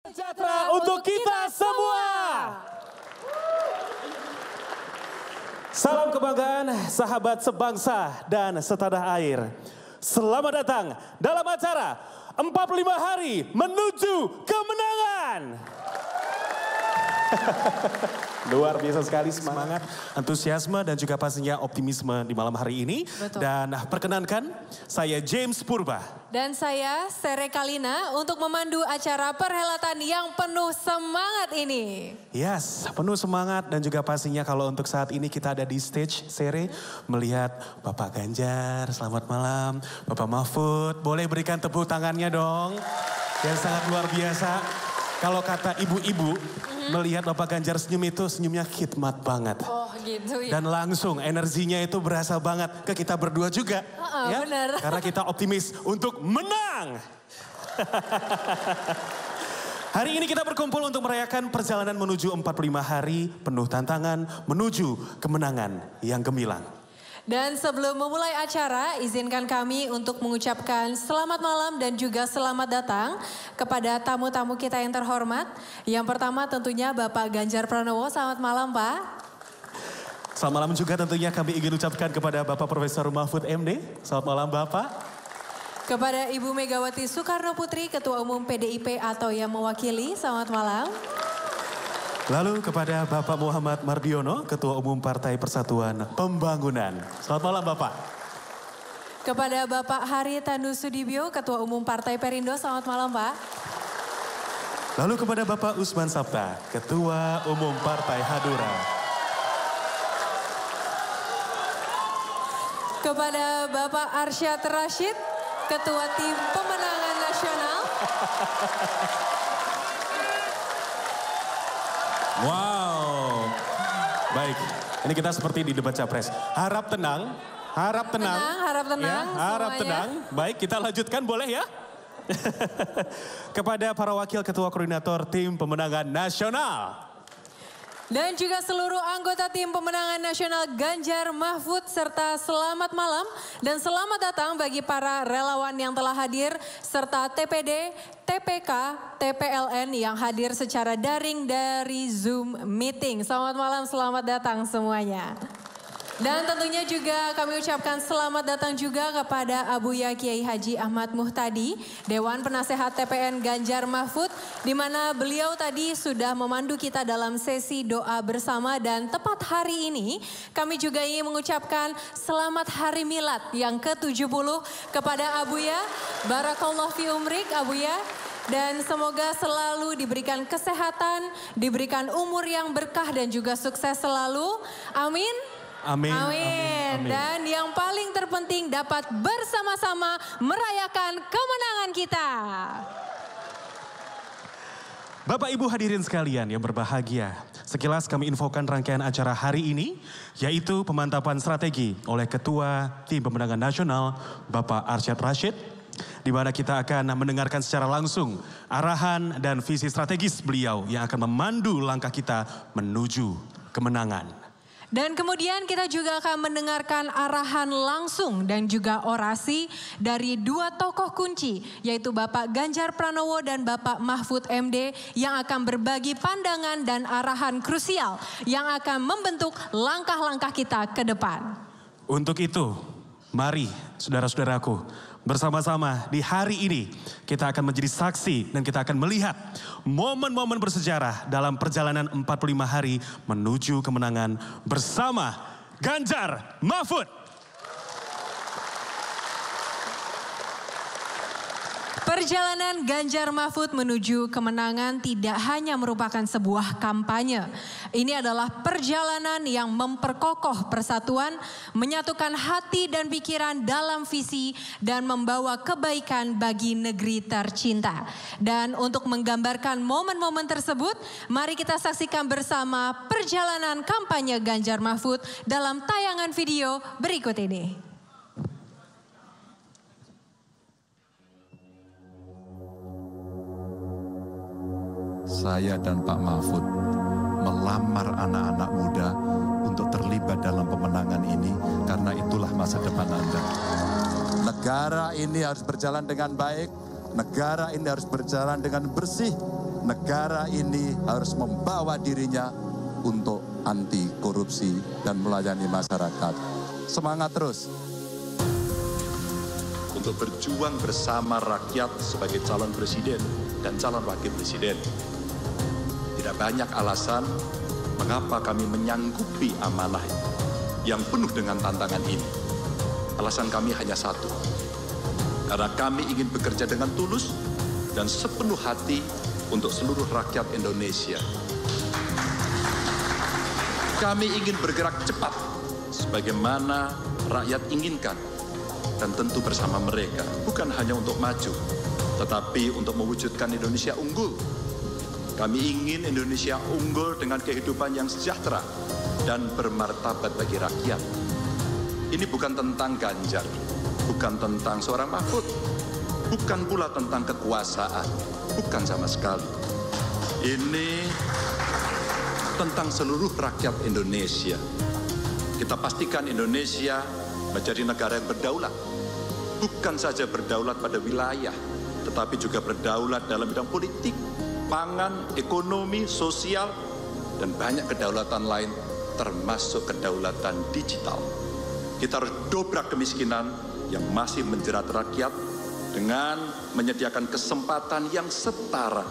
Sejahtera untuk kita semua. Salam kebanggaan sahabat sebangsa dan setanah air. Selamat datang dalam acara 45 hari menuju kemenangan. Luar biasa sekali semangat, antusiasme dan juga pastinya optimisme di malam hari ini. Betul. Dan perkenankan saya James Purba. Dan saya Sere Kalina untuk memandu acara perhelatan yang penuh semangat ini. Yes, penuh semangat dan juga pastinya kalau untuk saat ini kita ada di stage Sere melihat Bapak Ganjar, selamat malam. Bapak Mahfud, boleh berikan tepuk tangannya dong. Yang sangat luar biasa. Kalau kata ibu-ibu, melihat Bapak Ganjar senyum itu senyumnya khidmat banget. Oh gitu ya. Dan langsung energinya itu berasa banget ke kita berdua juga. Ya? Benar. Karena kita optimis untuk menang. Hari ini kita berkumpul untuk merayakan perjalanan menuju 45 hari penuh tantangan menuju kemenangan yang gemilang. Dan sebelum memulai acara, izinkan kami untuk mengucapkan selamat malam dan juga selamat datang kepada tamu-tamu kita yang terhormat. Yang pertama tentunya Bapak Ganjar Pranowo, selamat malam Pak. Selamat malam juga tentunya kami ingin ucapkan kepada Bapak Profesor Mahfud MD. Selamat malam Bapak. Kepada Ibu Megawati Soekarno Putri, Ketua Umum PDIP atau yang mewakili, selamat malam. Lalu kepada Bapak Muhammad Mardiono, Ketua Umum Partai Persatuan Pembangunan. Selamat malam Bapak. Kepada Bapak Hari Tanu Sudibyo, Ketua Umum Partai Perindo, selamat malam Pak. Lalu kepada Bapak Usman Sabta, Ketua Umum Partai Hadura. Kepada Bapak Arsyad Rashid, Ketua Tim Pemenangan Nasional. Wow, baik. Ini kita seperti di debat capres. Harap tenang, harap tenang. Harap tenang, ya, harap semuanya. tenang. Baik, kita lanjutkan boleh ya? Kepada para wakil ketua koordinator tim pemenangan nasional. Dan juga seluruh anggota tim pemenangan nasional Ganjar Mahfud serta selamat malam dan selamat datang bagi para relawan yang telah hadir serta TPD, TPK, TPLN yang hadir secara daring dari Zoom meeting. Selamat malam, selamat datang semuanya. Dan tentunya juga kami ucapkan selamat datang juga kepada Abuya Kiai Haji Ahmad Muhtadi, Dewan Penasehat TPN Ganjar Mahfud, di mana beliau tadi sudah memandu kita dalam sesi doa bersama dan tepat hari ini kami juga ingin mengucapkan selamat Hari Milad yang ke-70 kepada Abuya. Barakallahu fi umrik Abuya. Dan semoga selalu diberikan kesehatan, diberikan umur yang berkah dan juga sukses selalu. Amin. Amin. Amin. Dan yang paling terpenting dapat bersama-sama merayakan kemenangan kita. Bapak Ibu hadirin sekalian yang berbahagia, sekilas kami infokan rangkaian acara hari ini, yaitu pemantapan strategi oleh Ketua Tim Pemenangan Nasional, Bapak Arsyad Rashid, di mana kita akan mendengarkan secara langsung arahan dan visi strategis beliau yang akan memandu langkah kita menuju kemenangan. Dan kemudian kita juga akan mendengarkan arahan langsung dan juga orasi dari dua tokoh kunci, yaitu Bapak Ganjar Pranowo dan Bapak Mahfud MD yang akan berbagi pandangan dan arahan krusial yang akan membentuk langkah-langkah kita ke depan. Untuk itu, mari saudara-saudaraku, bersama-sama di hari ini kita akan menjadi saksi dan kita akan melihat momen-momen bersejarah dalam perjalanan 45 hari menuju kemenangan bersama Ganjar Mahfud. Perjalanan Ganjar Mahfud menuju kemenangan tidak hanya merupakan sebuah kampanye. Ini adalah perjalanan yang memperkokoh persatuan, menyatukan hati dan pikiran dalam visi dan membawa kebaikan bagi negeri tercinta. Dan untuk menggambarkan momen-momen tersebut, mari kita saksikan bersama perjalanan kampanye Ganjar Mahfud dalam tayangan video berikut ini. Saya dan Pak Mahfud melamar anak-anak muda untuk terlibat dalam pemenangan ini karena itulah masa depan Anda. Negara ini harus berjalan dengan baik, negara ini harus berjalan dengan bersih, negara ini harus membawa dirinya untuk anti korupsi dan melayani masyarakat. Semangat terus. Untuk berjuang bersama rakyat sebagai calon presiden dan calon wakil presiden. Tidak banyak alasan mengapa kami menyanggupi amanah yang penuh dengan tantangan ini. Alasan kami hanya satu. Karena kami ingin bekerja dengan tulus dan sepenuh hati untuk seluruh rakyat Indonesia. Kami ingin bergerak cepat sebagaimana rakyat inginkan. Dan tentu bersama mereka, bukan hanya untuk maju, tetapi untuk mewujudkan Indonesia unggul. Kami ingin Indonesia unggul dengan kehidupan yang sejahtera dan bermartabat bagi rakyat. Ini bukan tentang Ganjar, bukan tentang seorang Mahfud, bukan pula tentang kekuasaan, bukan sama sekali. Ini tentang seluruh rakyat Indonesia. Kita pastikan Indonesia menjadi negara yang berdaulat. Bukan saja berdaulat pada wilayah, tetapi juga berdaulat dalam bidang politik, pangan, ekonomi, sosial, dan banyak kedaulatan lain, termasuk kedaulatan digital. Kita harus dobrak kemiskinan yang masih menjerat rakyat dengan menyediakan kesempatan yang setara.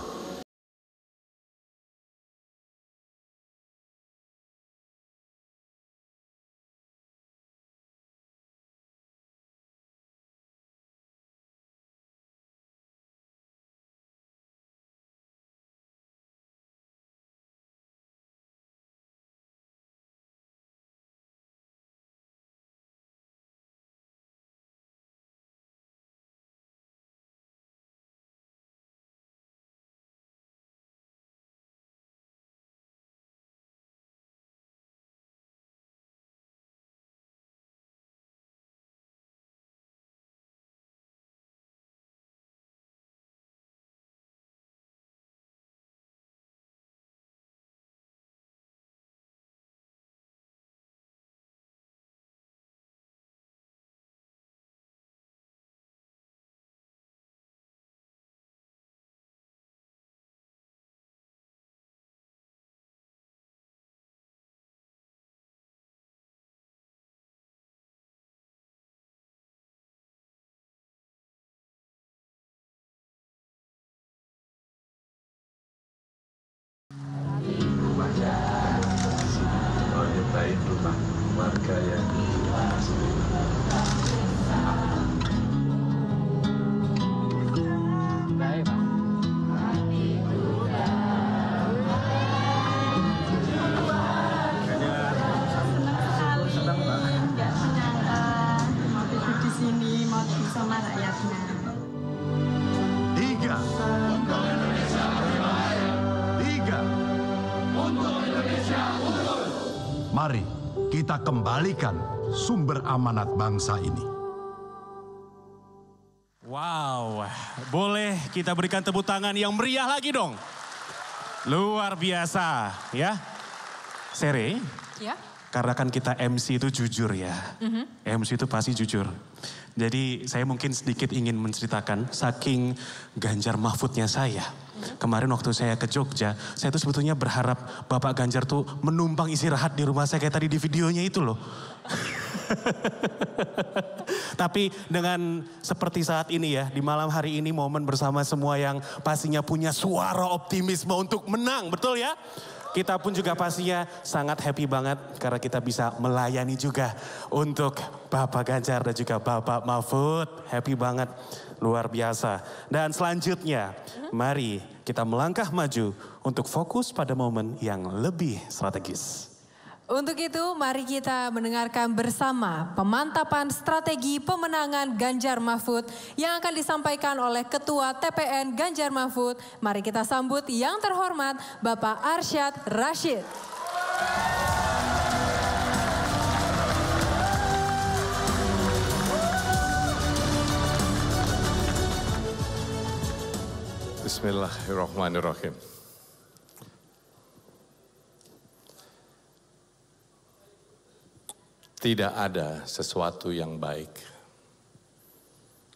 Baik rumah warga yang baik, Pak. Senang sekali, nggak menyangka mau duduk di sini, mau bersama rakyatnya. 3. Untuk Indonesia berbaik. 3. Untuk Indonesia unggul. Mari kita kembalikan sumber amanat bangsa ini. Wow, boleh kita berikan tepuk tangan yang meriah lagi dong. Luar biasa ya. Sere, Ya. karena kan kita MC itu jujur ya. MC itu pasti jujur. Jadi saya mungkin sedikit ingin menceritakan saking Ganjar Mahfudnya saya. Kemarin waktu saya ke Jogja, saya tuh sebetulnya berharap Bapak Ganjar tuh menumpang istirahat di rumah saya kayak tadi di videonya itu loh. Tapi dengan seperti saat ini ya, di malam hari ini momen bersama semua yang pastinya punya suara optimisme untuk menang, betul ya? Kita pun juga pastinya sangat happy banget karena kita bisa melayani juga untuk Bapak Ganjar dan juga Bapak Mahfud. Happy banget, luar biasa. Dan selanjutnya, mari kita melangkah maju untuk fokus pada momen yang lebih strategis. Untuk itu mari kita mendengarkan bersama pemantapan strategi pemenangan Ganjar Mahfud yang akan disampaikan oleh Ketua TPN Ganjar Mahfud. Mari kita sambut yang terhormat Bapak Arsyad Rashid. Bismillahirrahmanirrahim. Tidak ada sesuatu yang baik,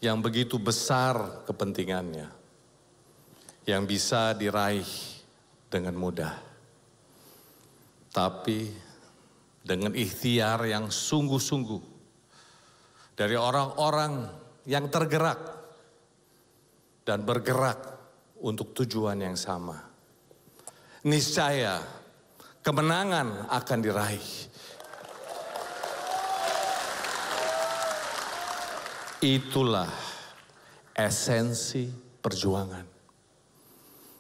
yang begitu besar kepentingannya, yang bisa diraih dengan mudah. Tapi dengan ikhtiar yang sungguh-sungguh dari orang-orang yang tergerak dan bergerak untuk tujuan yang sama, niscaya kemenangan akan diraih. Itulah esensi perjuangan.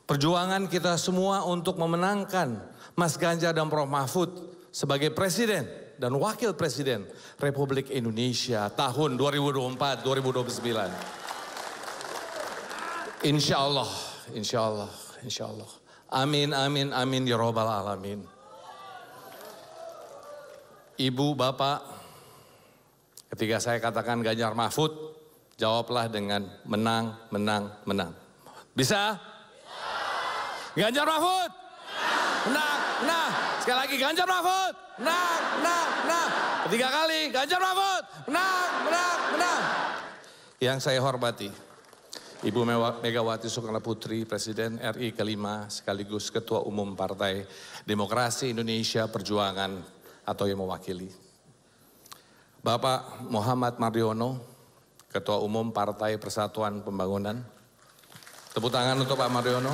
Perjuangan kita semua untuk memenangkan Mas Ganjar dan Prof. Mahfud sebagai Presiden dan Wakil Presiden Republik Indonesia tahun 2024-2029. Insya Allah, insya Allah, insya Allah. Amin, amin, amin ya Rabbal Alamin. Ibu, Bapak, ketika saya katakan Ganjar Mahfud, jawablah dengan menang, menang, menang. Bisa? Ganjar Mahfud? Menang, menang. Sekali lagi Ganjar Mahfud? Menang, menang, menang. Ketiga kali Ganjar Mahfud? Menang, menang, menang. Yang saya hormati, Ibu Megawati Soekarno Putri, Presiden RI kelima sekaligus Ketua Umum Partai Demokrasi Indonesia Perjuangan atau yang mewakili. Bapak Muhammad Mardiono, Ketua Umum Partai Persatuan Pembangunan. Tepuk tangan untuk Pak Mardiono.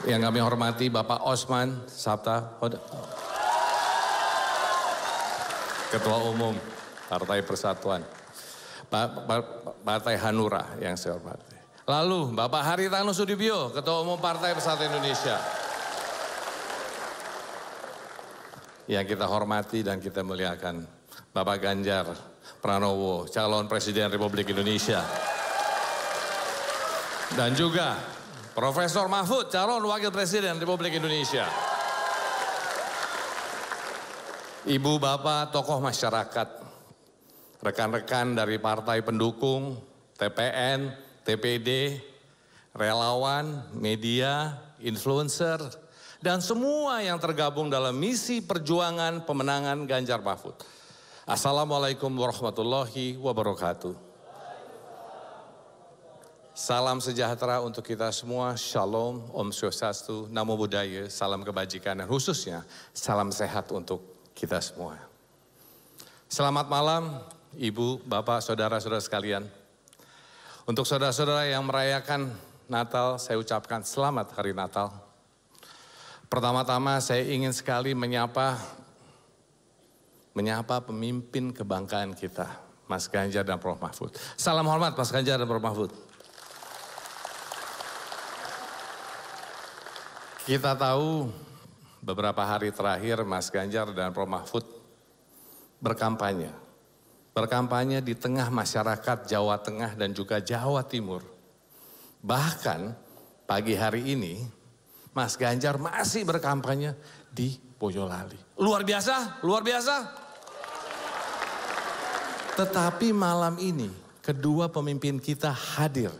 Yang kami hormati Bapak Osman Sabta, Ketua Umum Partai Persatuan. Partai Hanura yang saya hormati. Lalu Bapak Haritanu Sudibyo, Ketua Umum Partai Persatuan Indonesia. Yang kita hormati dan kita muliakan Bapak Ganjar Pranowo, calon Presiden Republik Indonesia. Dan juga Profesor Mahfud, calon Wakil Presiden Republik Indonesia. Ibu, Bapak, tokoh masyarakat, rekan-rekan dari partai pendukung, TPN, TPD, relawan, media, influencer, dan semua yang tergabung dalam misi perjuangan pemenangan Ganjar Mahfud. Assalamualaikum warahmatullahi wabarakatuh. Salam sejahtera untuk kita semua, Shalom, Om Swastiastu, Namo Buddhaya, salam kebajikan dan khususnya salam sehat untuk kita semua. Selamat malam, Ibu, Bapak, Saudara-saudara sekalian. Untuk saudara-saudara yang merayakan Natal, saya ucapkan selamat Hari Natal. Pertama-tama saya ingin sekali menyapa pemimpin kebanggaan kita, Mas Ganjar dan Prof. Mahfud. Salam hormat Mas Ganjar dan Prof. Mahfud. Kita tahu beberapa hari terakhir Mas Ganjar dan Prof. Mahfud berkampanye. Berkampanye di tengah masyarakat Jawa Tengah dan juga Jawa Timur. Bahkan pagi hari ini Mas Ganjar masih berkampanye di Boyolali. Luar biasa, luar biasa. Tetapi malam ini kedua pemimpin kita hadir.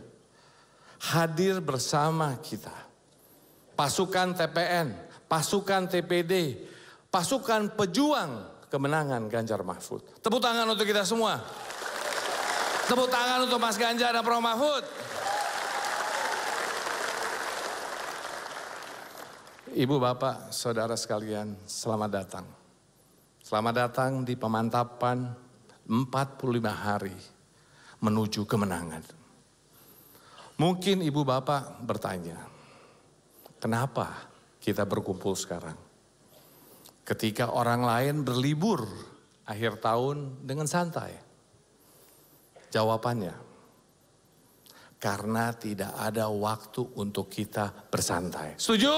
Hadir bersama kita. Pasukan TPN, pasukan TPD, pasukan pejuang kemenangan Ganjar Mahfud. Tepuk tangan untuk kita semua. Tepuk tangan untuk Mas Ganjar dan Prof. Mahfud. Ibu, Bapak, Saudara sekalian, selamat datang. Selamat datang di pemantapan 45 hari menuju kemenangan. Mungkin Ibu Bapak bertanya, kenapa kita berkumpul sekarang? Ketika orang lain berlibur akhir tahun dengan santai. Jawabannya, karena tidak ada waktu untuk kita bersantai. Setuju?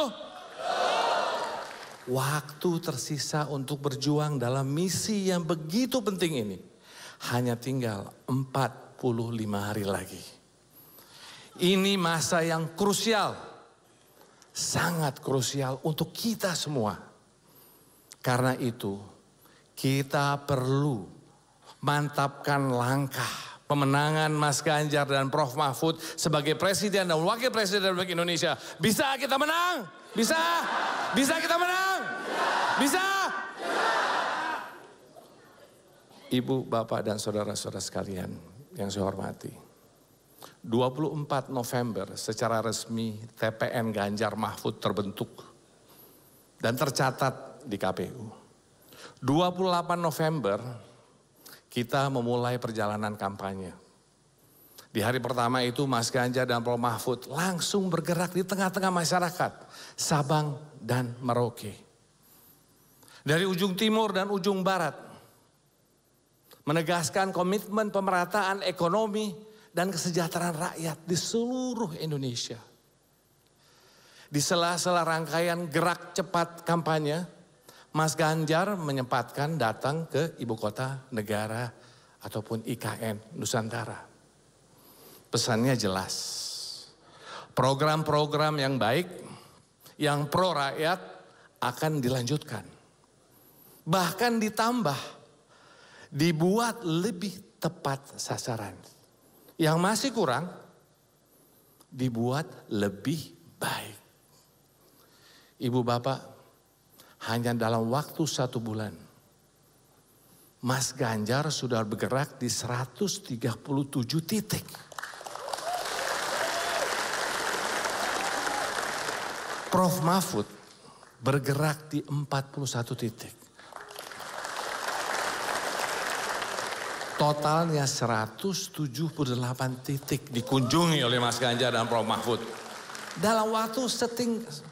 Waktu tersisa untuk berjuang dalam misi yang begitu penting ini hanya tinggal 45 hari lagi. Ini masa yang krusial, sangat krusial untuk kita semua. Karena itu kita perlu mantapkan langkah pemenangan Mas Ganjar dan Prof. Mahfud sebagai Presiden dan Wakil Presiden Republik Indonesia. Bisa kita menang? Bisa? Bisa kita menang? Bisa? Ibu, Bapak, dan saudara-saudara sekalian yang saya hormati. 24 November secara resmi TPN Ganjar Mahfud terbentuk dan tercatat di KPU. 28 November kita memulai perjalanan kampanye. Di hari pertama itu Mas Ganjar dan Prof Mahfud langsung bergerak di tengah-tengah masyarakat Sabang dan Merauke. Dari ujung timur dan ujung barat, menegaskan komitmen pemerataan ekonomi dan kesejahteraan rakyat di seluruh Indonesia. Di sela-sela rangkaian gerak cepat kampanye, Mas Ganjar menyempatkan datang ke ibu kota negara ataupun IKN Nusantara. Pesannya jelas, program-program yang baik, yang pro rakyat akan dilanjutkan. Bahkan ditambah, dibuat lebih tepat sasaran. Yang masih kurang, dibuat lebih baik. Ibu Bapak, hanya dalam waktu 1 bulan, Mas Ganjar sudah bergerak di 137 titik. Prof Mahfud bergerak di 41 titik. Totalnya 178 titik dikunjungi oleh Mas Ganjar dan Prof Mahfud. Dalam waktu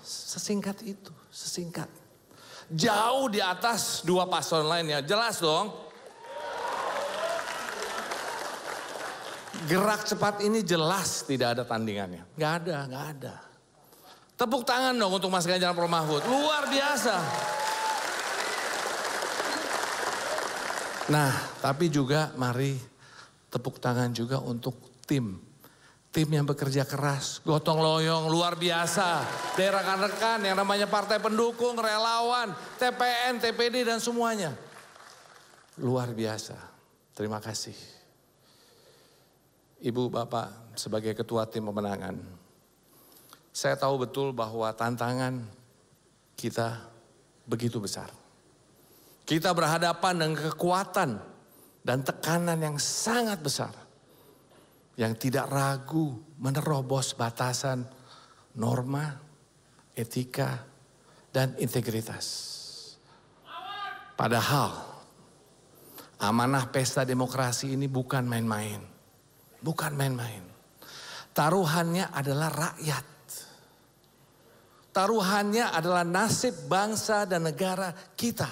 sesingkat itu, sesingkat. Jauh di atas 2 paslon lainnya, jelas dong. Gerak cepat ini jelas tidak ada tandingannya. Nggak ada. Tepuk tangan dong untuk Mas Ganjar dan Prof Mahfud, luar biasa. Nah, tapi juga mari tepuk tangan juga untuk tim yang bekerja keras, gotong royong luar biasa. Dari rekan-rekan yang namanya partai pendukung, relawan, TPN, TPD dan semuanya. Luar biasa, terima kasih. Ibu Bapak sebagai ketua tim pemenangan, saya tahu betul bahwa tantangan kita begitu besar. Kita berhadapan dengan kekuatan dan tekanan yang sangat besar. Yang tidak ragu menerobos batasan norma, etika, dan integritas. Padahal amanah pesta demokrasi ini bukan main-main. Bukan main-main. Taruhannya adalah rakyat. Taruhannya adalah nasib bangsa dan negara kita.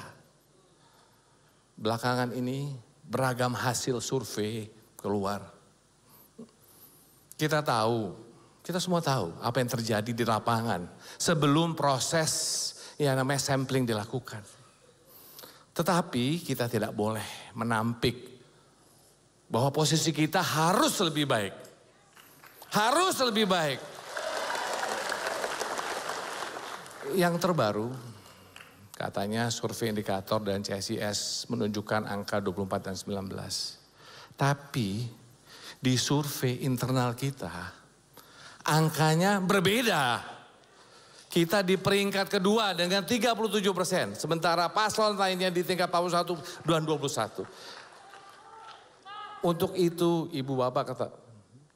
Belakangan ini beragam hasil survei keluar. Kita semua tahu apa yang terjadi di lapangan sebelum proses yang namanya sampling dilakukan. Tetapi kita tidak boleh menampik bahwa posisi kita harus lebih baik. Harus lebih baik. Yang terbaru, katanya survei indikator dan CSIS menunjukkan angka 24 dan 19. Tapi di survei internal kita, angkanya berbeda. Kita di peringkat kedua dengan 37%. Sementara paslon lainnya di tingkat 41 dan 21. Untuk itu Ibu Bapak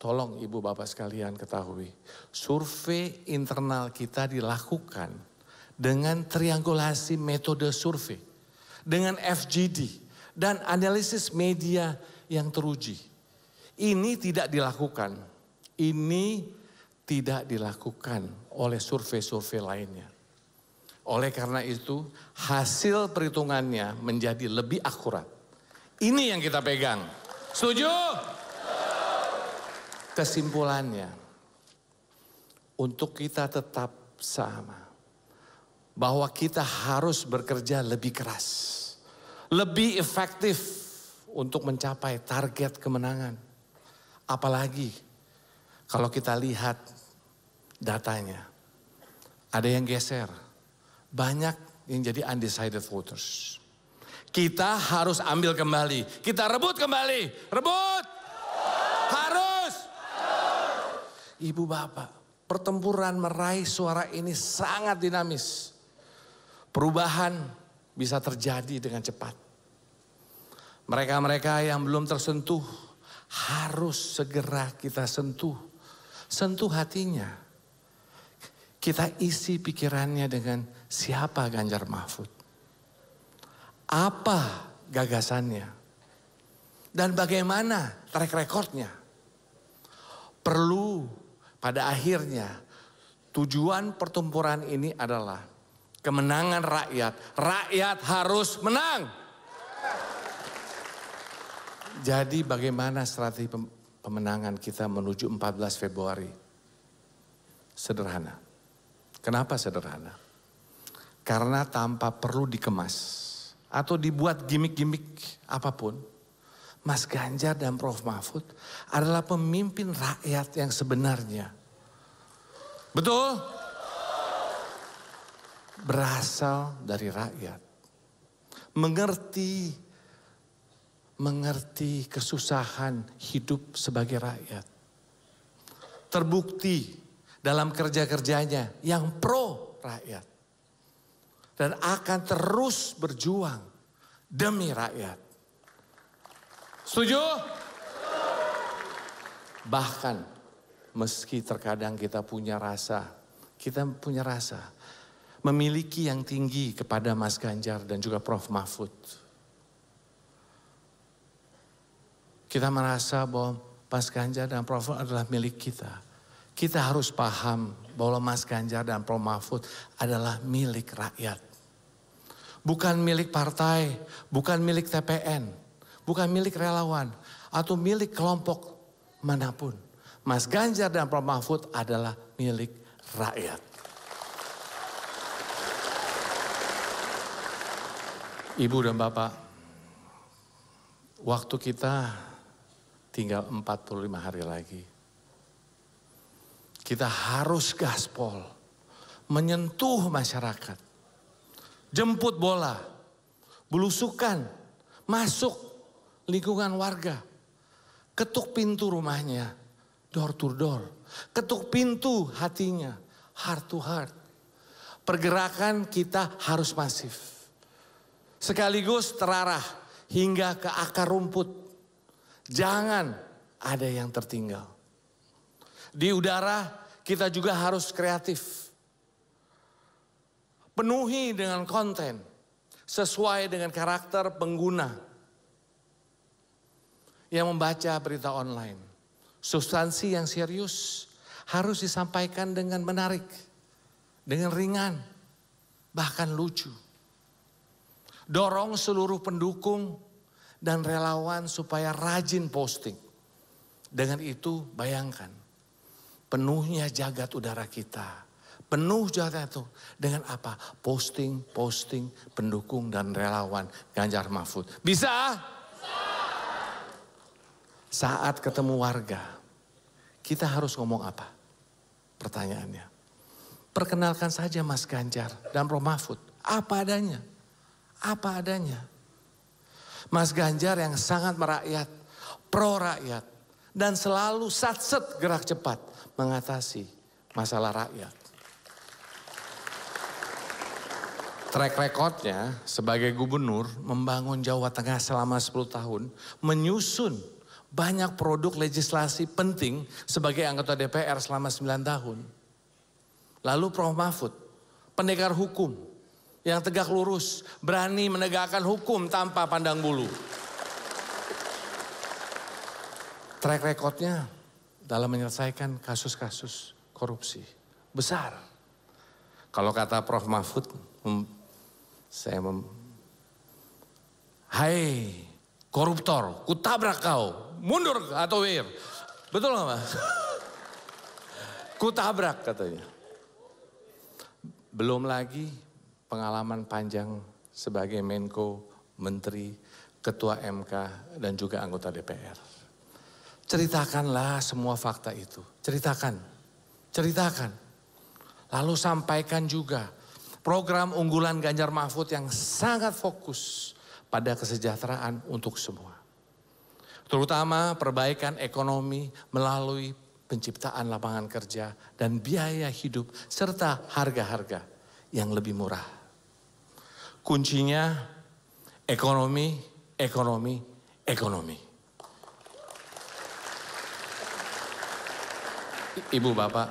tolong Ibu Bapak sekalian ketahui. Survei internal kita dilakukan dengan triangulasi metode survei, dengan FGD dan analisis media yang teruji. Ini tidak dilakukan oleh survei-survei lainnya. Oleh karena itu, hasil perhitungannya menjadi lebih akurat. Ini yang kita pegang. Setuju? Kesimpulannya, untuk kita tetap sama. Bahwa kita harus bekerja lebih keras, lebih efektif untuk mencapai target kemenangan. Apalagi kalau kita lihat datanya, ada yang geser, banyak yang jadi undecided voters. Kita harus ambil kembali, kita rebut kembali, rebut, harus. Ibu Bapak, pertempuran meraih suara ini sangat dinamis. Perubahan bisa terjadi dengan cepat. Mereka-mereka yang belum tersentuh harus segera kita sentuh. Sentuh hatinya. Kita isi pikirannya dengan siapa Ganjar Mahfud. Apa gagasannya. Dan bagaimana track recordnya. Perlu pada akhirnya tujuan pertempuran ini adalah kemenangan rakyat. Rakyat harus menang. Jadi bagaimana strategi pemenangan kita menuju 14 Februari? Sederhana. Kenapa sederhana? Karena tanpa perlu dikemas atau dibuat gimmick-gimmick apapun, Mas Ganjar dan Prof. Mahfud adalah pemimpin rakyat yang sebenarnya. Betul? Berasal dari rakyat. Mengerti kesusahan hidup sebagai rakyat. Terbukti dalam kerja-kerjanya yang pro rakyat. Dan akan terus berjuang demi rakyat. Setuju? Bahkan meski terkadang kita punya rasa memiliki yang tinggi kepada Mas Ganjar dan juga Prof. Mahfud. Kita merasa bahwa Mas Ganjar dan Prof. adalah milik kita. Kita harus paham bahwa Mas Ganjar dan Prof. Mahfud adalah milik rakyat. Bukan milik partai, bukan milik TPN, bukan milik relawan, atau milik kelompok manapun. Mas Ganjar dan Prof. Mahfud adalah milik rakyat. Ibu dan Bapak, waktu kita tinggal 45 hari lagi. Kita harus gaspol, menyentuh masyarakat. Jemput bola, belusukan, masuk lingkungan warga. Ketuk pintu rumahnya, door to door. Ketuk pintu hatinya, heart to heart. Pergerakan kita harus masif. Sekaligus terarah hingga ke akar rumput. Jangan ada yang tertinggal. Di udara kita juga harus kreatif. Penuhi dengan konten sesuai dengan karakter pengguna yang membaca berita online. Substansi yang serius harus disampaikan dengan menarik, dengan ringan, bahkan lucu. Dorong seluruh pendukung dan relawan supaya rajin posting. Dengan itu bayangkan, penuhnya jagat udara kita. Penuh jagat itu dengan apa? Posting pendukung dan relawan Ganjar Mahfud. Bisa? Saat ketemu warga, kita harus ngomong apa? Pertanyaannya. Perkenalkan saja Mas Ganjar dan Prof. Mahfud. Apa adanya? Apa adanya? Mas Ganjar yang sangat merakyat, pro rakyat, dan selalu satset gerak cepat mengatasi masalah rakyat. Track recordnya sebagai gubernur membangun Jawa Tengah selama 10 tahun, menyusun banyak produk legislasi penting sebagai anggota DPR selama 9 tahun. Lalu Prof. Mahfud, pendekar hukum yang tegak lurus, berani menegakkan hukum tanpa pandang bulu. Track recordnya dalam menyelesaikan kasus-kasus korupsi besar. Kalau kata Prof. Mahfud, hai koruptor, kutabrak kau, mundur atau wir. Betul nggak Mas? Kutabrak katanya. Belum lagi pengalaman panjang sebagai Menko, Menteri, Ketua MK, dan juga anggota DPR. Ceritakanlah semua fakta itu. Ceritakan. Lalu sampaikan juga program unggulan Ganjar Mahfud yang sangat fokus pada kesejahteraan untuk semua. Terutama perbaikan ekonomi melalui penciptaan lapangan kerja dan biaya hidup serta harga-harga yang lebih murah. Kuncinya ekonomi. Ibu Bapak,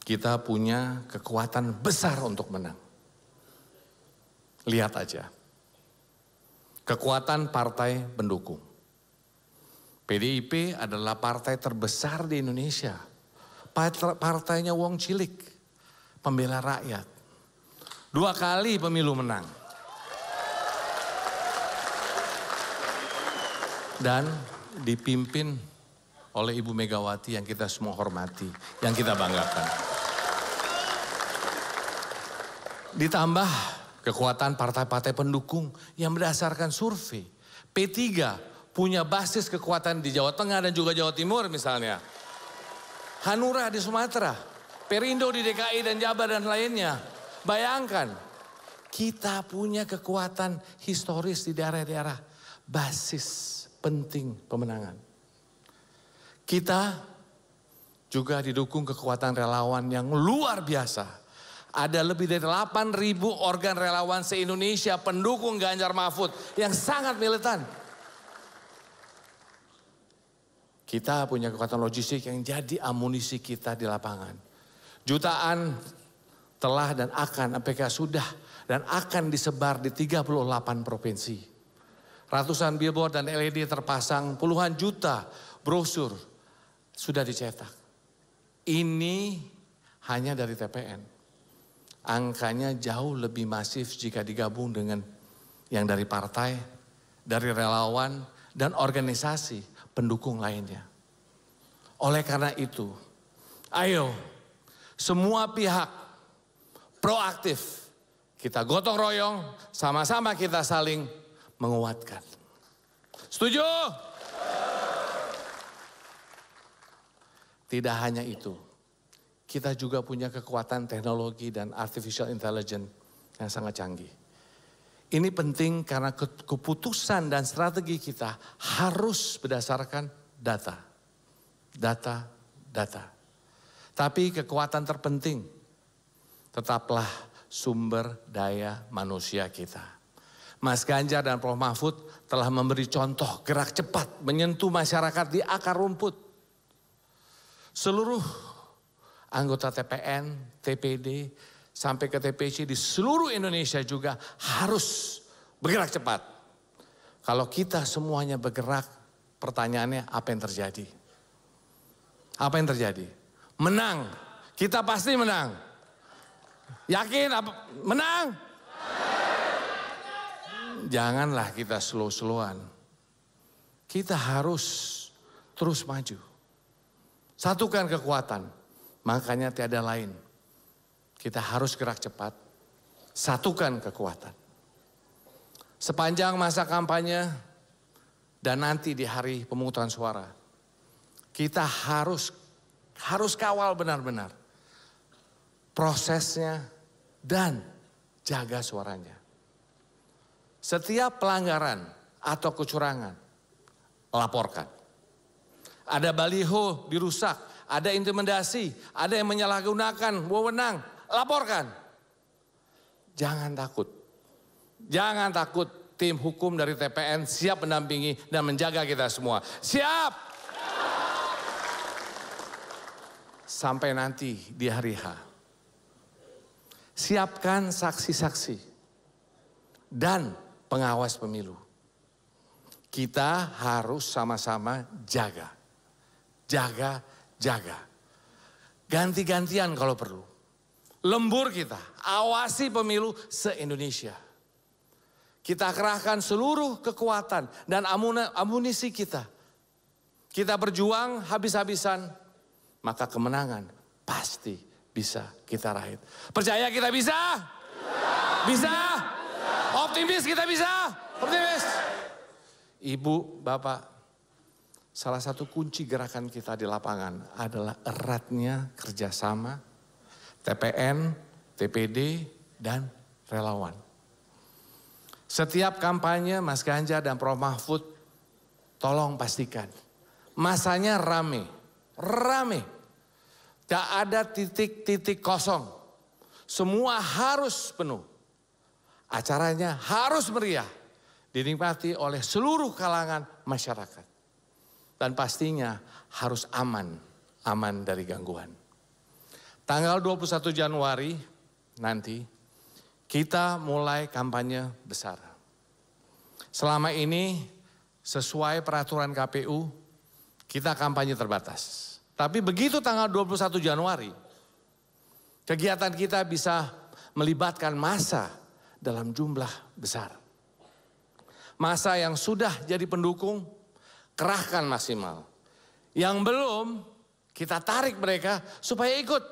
kita punya kekuatan besar untuk menang. Lihat aja. Kekuatan partai pendukung. PDIP adalah partai terbesar di Indonesia. Partainya wong cilik, pembela rakyat. 2 kali pemilu menang. Dan dipimpin oleh Ibu Megawati yang kita semua hormati, yang kita banggakan. Ditambah kekuatan partai-partai pendukung yang berdasarkan survei. P3 punya basis kekuatan di Jawa Tengah dan juga Jawa Timur misalnya. Hanura di Sumatera, Perindo di DKI dan Jabar dan lainnya. Bayangkan, kita punya kekuatan historis di daerah-daerah basis penting pemenangan. Kita juga didukung kekuatan relawan yang luar biasa. Ada lebih dari 8.000 organ relawan se-Indonesia pendukung Ganjar Mahfud yang sangat militan. Kita punya kekuatan logistik yang jadi amunisi kita di lapangan. Jutaan telah dan akan, APK sudah dan akan disebar di 38 provinsi. Ratusan billboard dan LED terpasang, puluhan juta brosur sudah dicetak. Ini hanya dari TPN. Angkanya jauh lebih masif jika digabung dengan yang dari partai, dari relawan, dan organisasi pendukung lainnya. Oleh karena itu, ayo semua pihak proaktif. Kita gotong royong, sama-sama kita saling menguatkan. Setuju? Tidak hanya itu, kita juga punya kekuatan teknologi dan artificial intelligence yang sangat canggih. Ini penting karena keputusan dan strategi kita harus berdasarkan data. Data. Tapi kekuatan terpenting tetaplah sumber daya manusia kita. Mas Ganjar dan Prof Mahfud telah memberi contoh gerak cepat menyentuh masyarakat di akar rumput. Seluruh anggota TPN, TPD, sampai ke TPC di seluruh Indonesia juga harus bergerak cepat. Kalau kita semuanya bergerak, pertanyaannya apa yang terjadi? Apa yang terjadi? Menang. Kita pasti menang. Yakin? Menang? Janganlah kita slow-slowan. Kita harus terus maju. Satukan kekuatan. Makanya tiada lain. Kita harus gerak cepat. Satukan kekuatan. Sepanjang masa kampanye dan nanti di hari pemungutan suara. Kita harus kawal benar-benar prosesnya dan jaga suaranya. Setiap pelanggaran atau kecurangan, laporkan. Ada baliho dirusak, ada intimidasi, ada yang menyalahgunakan wewenang, laporkan. Jangan takut. Jangan takut, tim hukum dari TPN siap mendampingi dan menjaga kita semua. Siap! Sampai nanti di hari H. Siapkan saksi-saksi dan pengawas pemilu. Kita harus sama-sama jaga. Jaga. Ganti-gantian kalau perlu. Lembur kita, awasi pemilu se-Indonesia. Kita kerahkan seluruh kekuatan dan amunisi kita. Kita berjuang habis-habisan, maka kemenangan pasti bisa kita raih. Percaya kita bisa? Bisa? Optimis kita bisa? Optimis? Ibu, Bapak, salah satu kunci gerakan kita di lapangan adalah eratnya kerjasama TPN, TPD, dan relawan. Setiap kampanye Mas Ganjar dan Prof Mahfud, tolong pastikan masanya rame. Tak ada titik-titik kosong. Semua harus penuh. Acaranya harus meriah. Dinikmati oleh seluruh kalangan masyarakat. Dan pastinya harus aman, aman dari gangguan. Tanggal 21 Januari nanti kita mulai kampanye besar. Selama ini sesuai peraturan KPU kita kampanye terbatas. Tapi begitu tanggal 21 Januari kegiatan kita bisa melibatkan massa dalam jumlah besar. Massa yang sudah jadi pendukung kerahkan maksimal. Yang belum kita tarik mereka supaya ikut.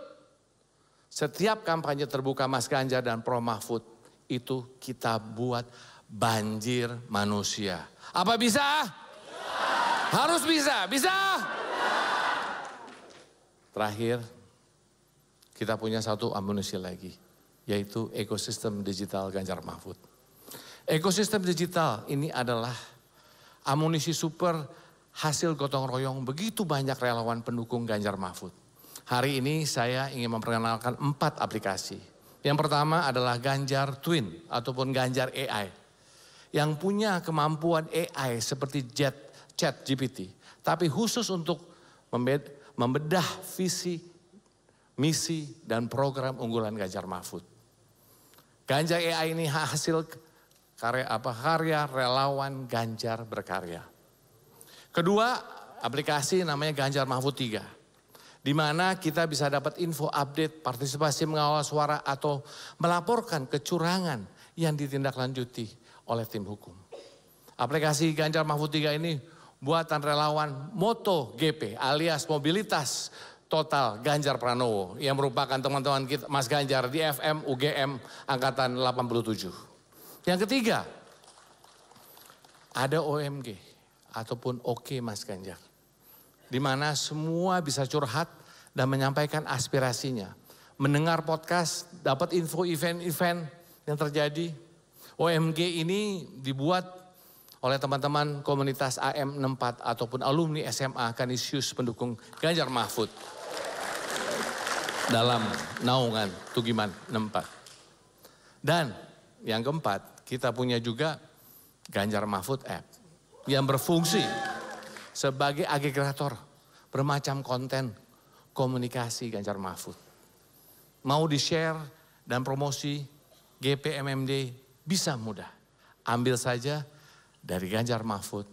Setiap kampanye terbuka Mas Ganjar dan Prof Mahfud itu kita buat banjir manusia. Apa bisa? Harus bisa. Bisa? Terakhir, kita punya satu amunisi lagi, yaitu ekosistem digital Ganjar Mahfud. Ekosistem digital ini adalah amunisi super hasil gotong royong begitu banyak relawan pendukung Ganjar Mahfud. Hari ini saya ingin memperkenalkan 4 aplikasi. Yang pertama adalah Ganjar Twin ataupun Ganjar AI. Yang punya kemampuan AI seperti ChatGPT. Tapi khusus untuk membedah visi, misi, dan program unggulan Ganjar Mahfud. Ganjar AI ini hasil karya relawan Ganjar berkarya. Kedua, aplikasi namanya Ganjar Mahfud 3. Di mana kita bisa dapat info update, partisipasi mengawal suara atau melaporkan kecurangan yang ditindaklanjuti oleh tim hukum. Aplikasi Ganjar Mahfud 3 ini buatan relawan MotoGP alias mobilitas total Ganjar Pranowo yang merupakan teman-teman kita Mas Ganjar di FM UGM angkatan 87. Yang ketiga, ada OMG ataupun Oke Mas Ganjar. Di mana semua bisa curhat dan menyampaikan aspirasinya. Mendengar podcast, dapat info event-event yang terjadi. OMG ini dibuat oleh teman-teman komunitas AM64 ataupun alumni SMA Kanisius pendukung Ganjar Mahfud. Dalam naungan Tugiman 64. Dan yang keempat, kita punya juga Ganjar Mahfud App yang berfungsi sebagai agregator bermacam konten komunikasi Ganjar Mahfud. Mau di-share dan promosi GPMMD bisa mudah. Ambil saja dari Ganjar Mahfud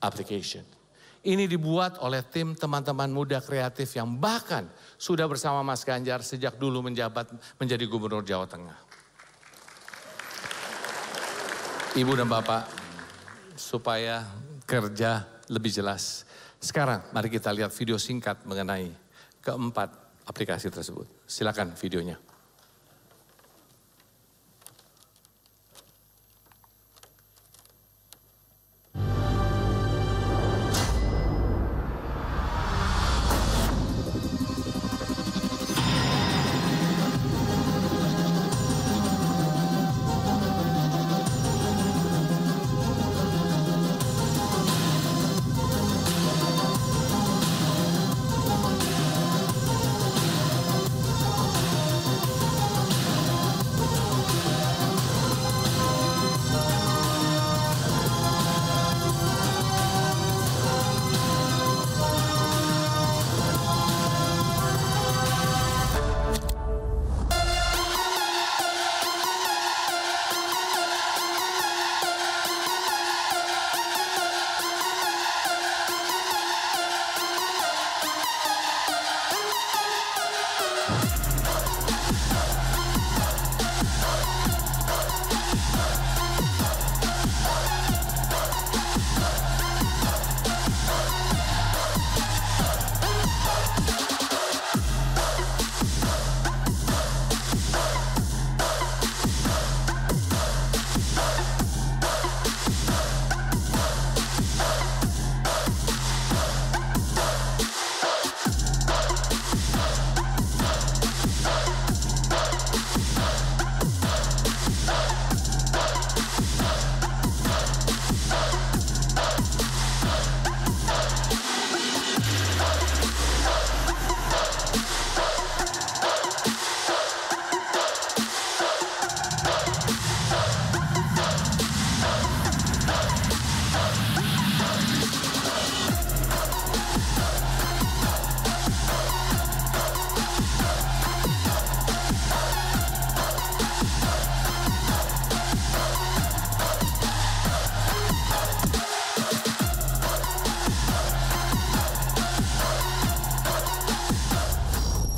application. Ini dibuat oleh tim teman-teman muda kreatif yang bahkan sudah bersama Mas Ganjar sejak dulu menjabat menjadi Gubernur Jawa Tengah. Ibu dan Bapak, supaya kerja lebih jelas. Sekarang mari kita lihat video singkat mengenai keempat aplikasi tersebut. Silakan videonya.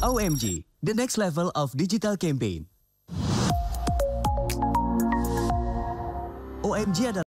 OMG, the next level of digital campaign. OMG adalah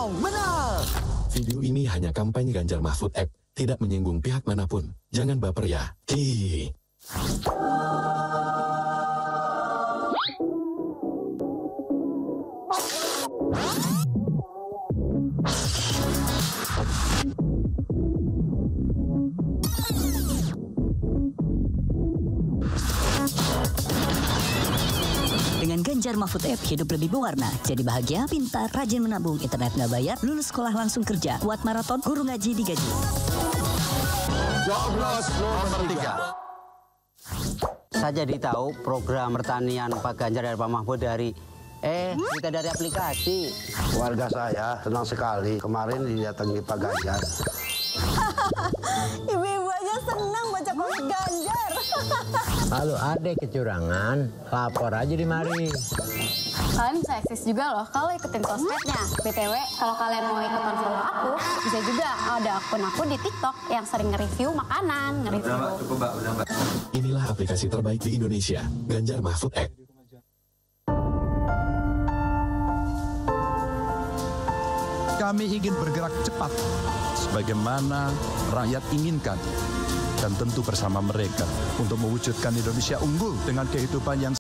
menang. Video ini hanya kampanye Ganjar Mahfud App, tidak menyinggung pihak manapun. Jangan baper ya. Hihihi. Dengan Ganjar Mahfud App, hidup lebih berwarna. Jadi bahagia, pintar, rajin menabung, internet nggak bayar, lulus sekolah langsung kerja, kuat maraton, guru ngaji digaji. Coblos nomor 3. Saya jadi tahu program pertanian Pak Ganjar dan Pak Mahfud dari kita dari aplikasi. Warga saya senang sekali kemarin didatangi Pak Ganjar. Ibu-ibu aja senang baca komik Ganjar. Kalau ada kecurangan, lapor aja di mari. Kalian bisa akses juga loh kalau ikutin sosmednya. BTW, kalau kalian mau ikutan follow aku, bisa juga ada akun aku di TikTok yang sering nge-review makanan, nge-review. Inilah aplikasi terbaik di Indonesia, Ganjar Mahfud App. Kami ingin bergerak cepat, sebagaimana rakyat inginkan, dan tentu bersama mereka untuk mewujudkan Indonesia unggul dengan kehidupan yang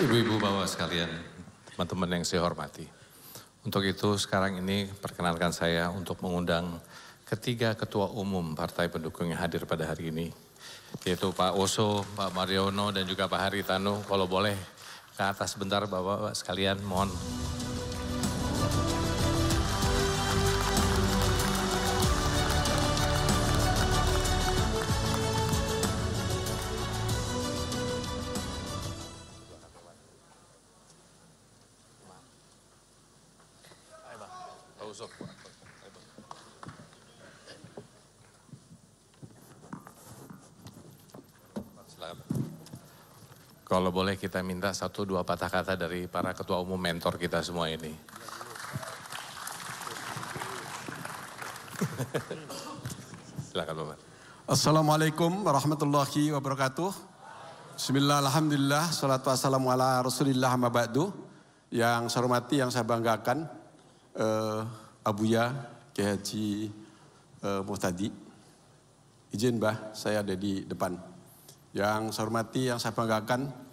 Ibu-ibu bapak sekalian, teman-teman yang saya hormati. Untuk itu sekarang ini perkenalkan saya untuk mengundang ketiga ketua umum partai pendukung yang hadir pada hari ini. Yaitu Pak Oso, Pak Mariono, dan juga Pak Haritanu. Kalau boleh ke atas sebentar bapak-bapak sekalian, mohon. Kalau boleh kita minta 1-2 patah kata dari para ketua umum mentor kita semua ini. Silakan Bapak. Assalamualaikum warahmatullahi wabarakatuh. Bismillah, alhamdulillah, salatu wassalamu ala rasulillah amma ba'du. Yang saya hormati, yang saya banggakan, Abuya, Kiai Haji Muhtadi. Izin Mbah, saya ada di depan. Yang saya hormati, yang saya banggakan,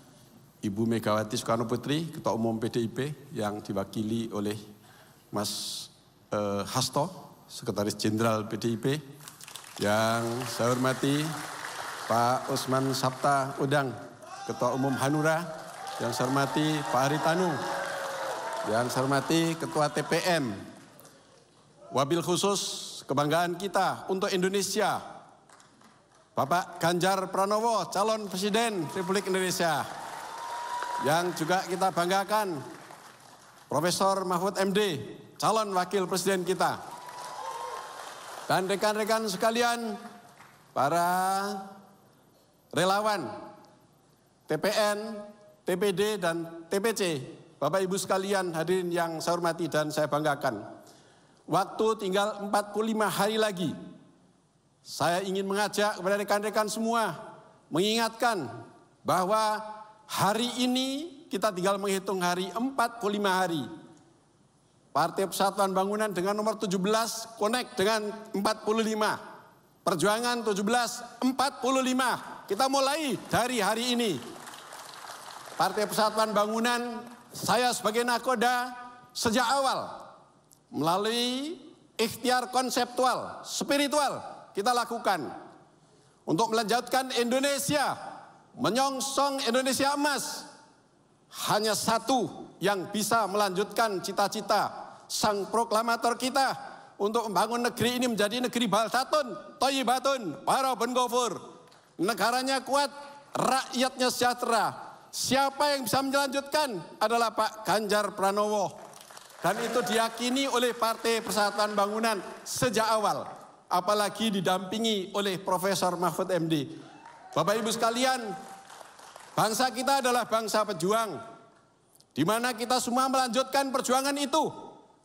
Ibu Megawati Soekarno Putri, Ketua Umum PDIP, yang diwakili oleh Mas Hasto, Sekretaris Jenderal PDIP. Yang saya hormati, Pak Usman Sabta Udang, Ketua Umum Hanura. Yang saya hormati, Pak Haritanu. Yang saya hormati, Ketua TPM. Wabil khusus kebanggaan kita untuk Indonesia, Bapak Ganjar Pranowo, calon Presiden Republik Indonesia. Yang juga kita banggakan, Profesor Mahfud MD, calon Wakil Presiden kita. Dan rekan-rekan sekalian, para relawan, TPN, TPD, dan TPC, Bapak Ibu sekalian hadirin yang saya hormati dan saya banggakan. Waktu tinggal 45 hari lagi. Saya ingin mengajak kepada rekan-rekan semua, mengingatkan bahwa hari ini kita tinggal menghitung hari 45 hari. Partai Persatuan Bangunan dengan nomor 17, connect dengan 45. Perjuangan 1745. Kita mulai dari hari ini. Partai Persatuan Bangunan, saya sebagai nakoda sejak awal melalui ikhtiar konseptual, spiritual kita lakukan untuk melanjutkan Indonesia, menyongsong Indonesia emas. Hanya satu yang bisa melanjutkan cita-cita sang proklamator kita untuk membangun negeri ini menjadi negeri baldatun, thayyibatun, warabun ghafur. Negaranya kuat, rakyatnya sejahtera. Siapa yang bisa melanjutkan adalah Pak Ganjar Pranowo. Dan itu diyakini oleh Partai Persatuan Bangunan sejak awal. Apalagi didampingi oleh Profesor Mahfud MD. Bapak Ibu sekalian, bangsa kita adalah bangsa pejuang. Di mana kita semua melanjutkan perjuangan itu.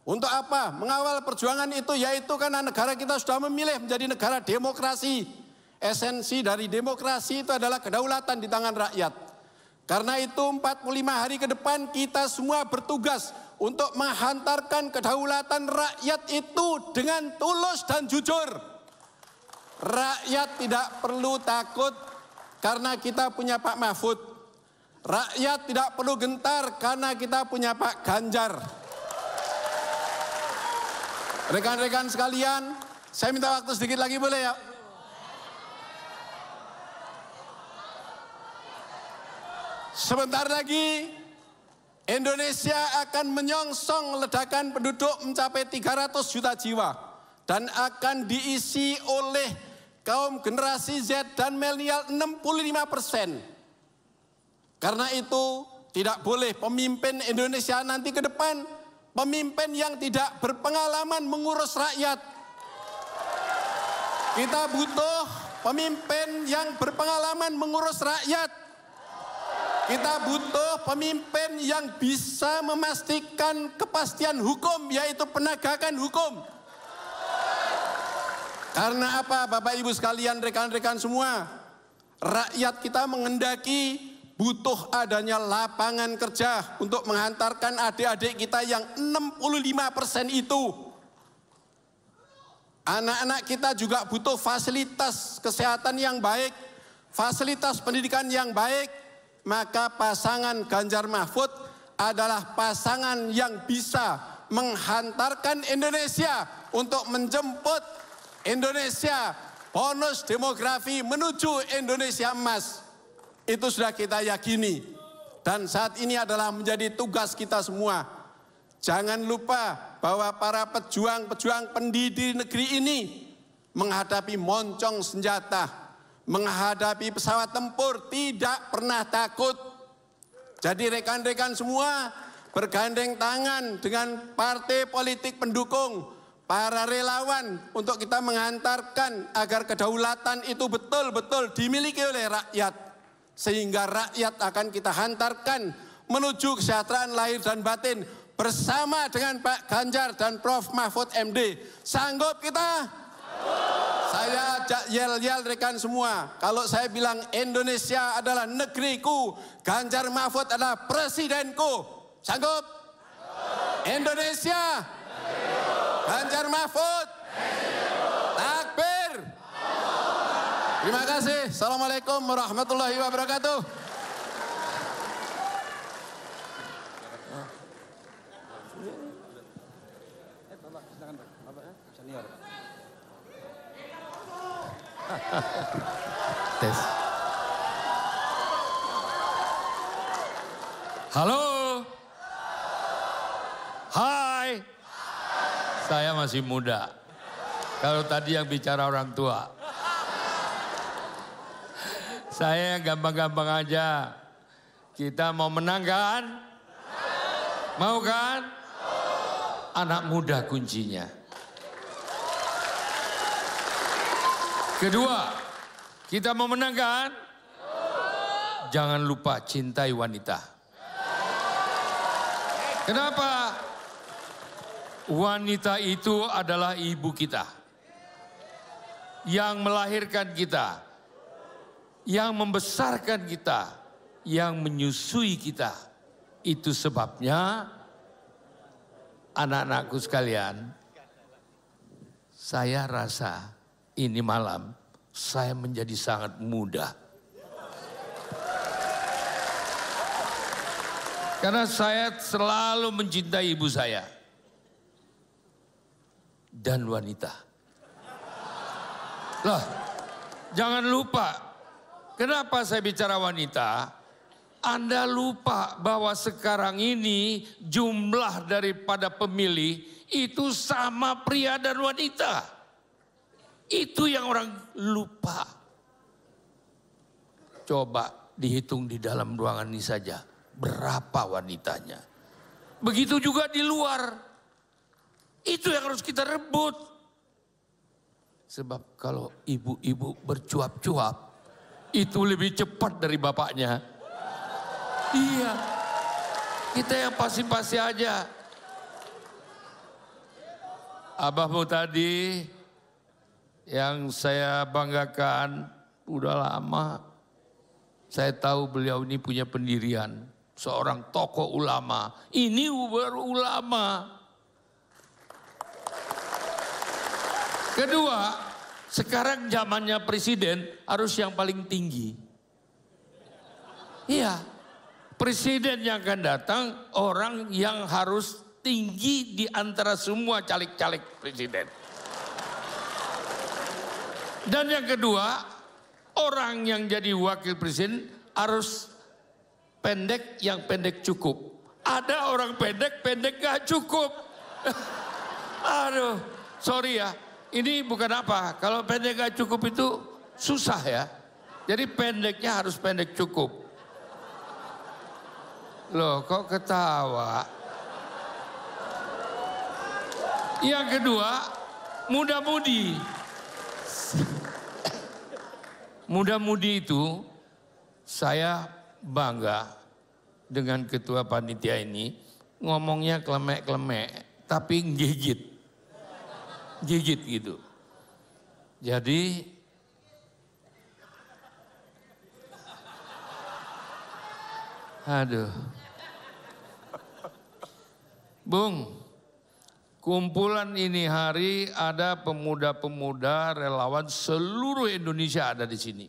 Untuk apa? Mengawal perjuangan itu yaitu karena negara kita sudah memilih menjadi negara demokrasi. Esensi dari demokrasi itu adalah kedaulatan di tangan rakyat. Karena itu 45 hari ke depan kita semua bertugas untuk menghantarkan kedaulatan rakyat itu dengan tulus dan jujur. Rakyat tidak perlu takut karena kita punya Pak Mahfud. Rakyat tidak perlu gentar karena kita punya Pak Ganjar. Rekan-rekan sekalian, saya minta waktu sedikit lagi boleh ya? Sebentar lagi Indonesia akan menyongsong ledakan penduduk mencapai 300 juta jiwa dan akan diisi oleh kaum generasi Z dan milenial 65%. Karena itu tidak boleh pemimpin Indonesia nanti ke depan pemimpin yang tidak berpengalaman mengurus rakyat. Kita butuh pemimpin yang berpengalaman mengurus rakyat. Kita butuh pemimpin yang bisa memastikan kepastian hukum, yaitu penegakan hukum. Karena apa Bapak Ibu sekalian, rekan-rekan semua? Rakyat kita mengendaki butuh adanya lapangan kerja untuk menghantarkan adik-adik kita yang 65% itu. Anak-anak kita juga butuh fasilitas kesehatan yang baik, fasilitas pendidikan yang baik. Maka pasangan Ganjar Mahfud adalah pasangan yang bisa menghantarkan Indonesia untuk menjemput Indonesia bonus demografi menuju Indonesia emas. Itu sudah kita yakini. Dan saat ini adalah menjadi tugas kita semua. Jangan lupa bahwa para pejuang-pejuang pendiri negeri ini menghadapi moncong senjata, menghadapi pesawat tempur, tidak pernah takut. Jadi rekan-rekan semua bergandeng tangan dengan partai politik pendukung, para relawan untuk kita menghantarkan agar kedaulatan itu betul-betul dimiliki oleh rakyat. sehingga rakyat akan kita hantarkan menuju kesejahteraan lahir dan batin bersama dengan Pak Ganjar dan Prof. Mahfud MD. Sanggup kita? Saya ajak yel-yel rekan semua. Kalau saya bilang Indonesia adalah negeriku, Ganjar Mahfud adalah presidenku. Sanggup? Indonesia, Ganjar Mahfud, takbir. Terima kasih. Assalamualaikum warahmatullahi wabarakatuh. Tes. Halo. Hai. Saya masih muda. Kalau tadi yang bicara orang tua. Saya gampang-gampang aja. Kita mau menang kan? Mau kan? Anak muda kuncinya. Kedua, kita mau menang kan? Jangan lupa cintai wanita. Kenapa? Wanita itu adalah ibu kita. Yang melahirkan kita. Yang membesarkan kita. Yang menyusui kita. Itu sebabnya anak-anakku sekalian, saya rasa ini malam saya menjadi sangat muda. Karena saya selalu mencintai ibu saya. Dan wanita. Lah, jangan lupa. Kenapa saya bicara wanita? Anda lupa bahwa sekarang ini jumlah daripada pemilih itu sama pria dan wanita. Itu yang orang lupa. Coba dihitung di dalam ruangan ini saja. Berapa wanitanya. Begitu juga di luar. Itu yang harus kita rebut. Sebab kalau ibu-ibu bercuap-cuap. Itu lebih cepat dari bapaknya. Iya. Kita yang pasti-pasti aja. Abahmu tadi yang saya banggakan udah lama. Saya tahu beliau ini punya pendirian. Seorang tokoh ulama. Ini baru ulama. Kedua, sekarang zamannya presiden harus yang paling tinggi. Iya, presiden yang akan datang orang yang harus tinggi di antara semua caleg-caleg presiden. Dan yang kedua, orang yang jadi wakil presiden harus pendek yang pendek cukup. Ada orang pendek gak cukup. Aduh, sorry ya. Ini bukan apa, kalau pendek gak cukup itu susah ya. Jadi pendeknya harus pendek cukup. Loh kok ketawa? Yang kedua, muda-mudi. Muda-mudi itu saya bangga dengan ketua panitia ini. Ngomongnya klemek-klemek tapi gigit. Gigit gitu. Jadi aduh. Bung, kumpulan ini hari ada pemuda-pemuda relawan seluruh Indonesia ada di sini.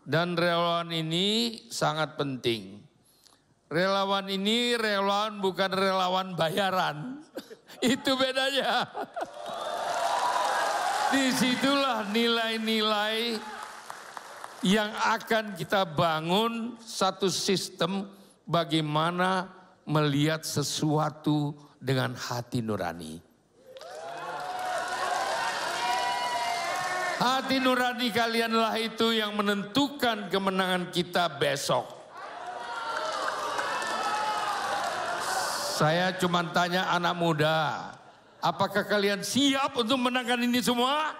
Dan relawan ini sangat penting. Relawan ini relawan bukan relawan bayaran. Itu bedanya. Disitulah nilai-nilai yang akan kita bangun satu sistem bagaimana melihat sesuatu dengan hati nurani. Hati nurani kalianlah itu yang menentukan kemenangan kita besok. Saya cuma tanya anak muda, apakah kalian siap untuk menangkan ini semua?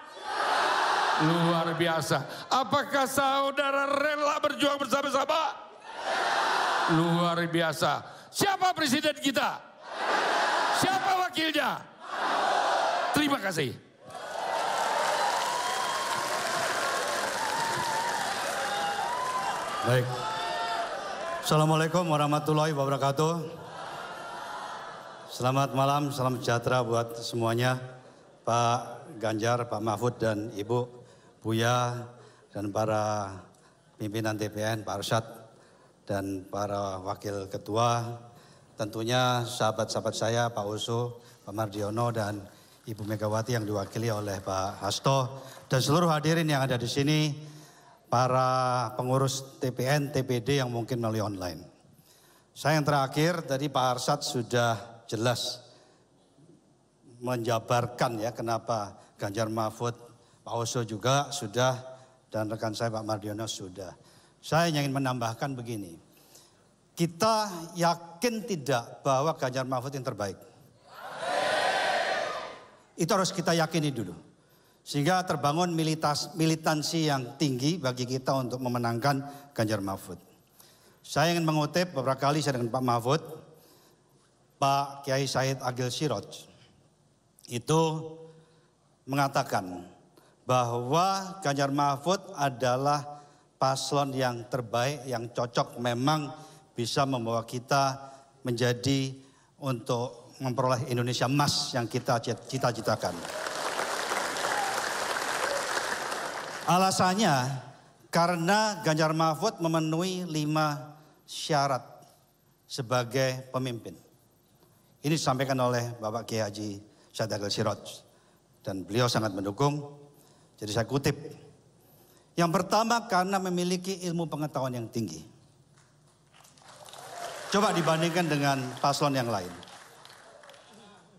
Luar biasa. Apakah saudara rela berjuang bersama-sama? Luar biasa. Siapa presiden kita? Siapa wakilnya? Terima kasih. Baik. Assalamualaikum warahmatullahi wabarakatuh. Selamat malam, salam sejahtera buat semuanya. Pak Ganjar, Pak Mahfud dan Ibu Buya dan para pimpinan TPN, Pak Arsyad dan para wakil ketua, tentunya sahabat-sahabat saya, Pak Oso, Pak Mardiono dan Ibu Megawati yang diwakili oleh Pak Hasto dan seluruh hadirin yang ada di sini, para pengurus TPN, TPD yang mungkin melalui online. Saya yang terakhir, tadi Pak Arsyad sudah jelas menjabarkan ya kenapa Ganjar Mahfud, Pak Oso juga sudah, dan rekan saya Pak Mardiono sudah. Saya ingin menambahkan begini, kita yakin tidak bahwa Ganjar Mahfud yang terbaik? Itu harus kita yakini dulu. Sehingga terbangun militansi yang tinggi bagi kita untuk memenangkan Ganjar Mahfud. Saya ingin mengutip beberapa kali saya dengan Pak Mahfud, Pak Kiai Said Agil Siroj itu mengatakan bahwa Ganjar Mahfud adalah paslon yang terbaik, yang cocok, memang bisa membawa kita menjadi untuk memperoleh Indonesia emas yang kita cita-citakan. Alasannya karena Ganjar Mahfud memenuhi 5 syarat sebagai pemimpin. Ini disampaikan oleh Bapak Kiai Haji Said Agil Siroj dan beliau sangat mendukung. Jadi saya kutip. Yang pertama karena memiliki ilmu pengetahuan yang tinggi. Coba dibandingkan dengan paslon yang lain.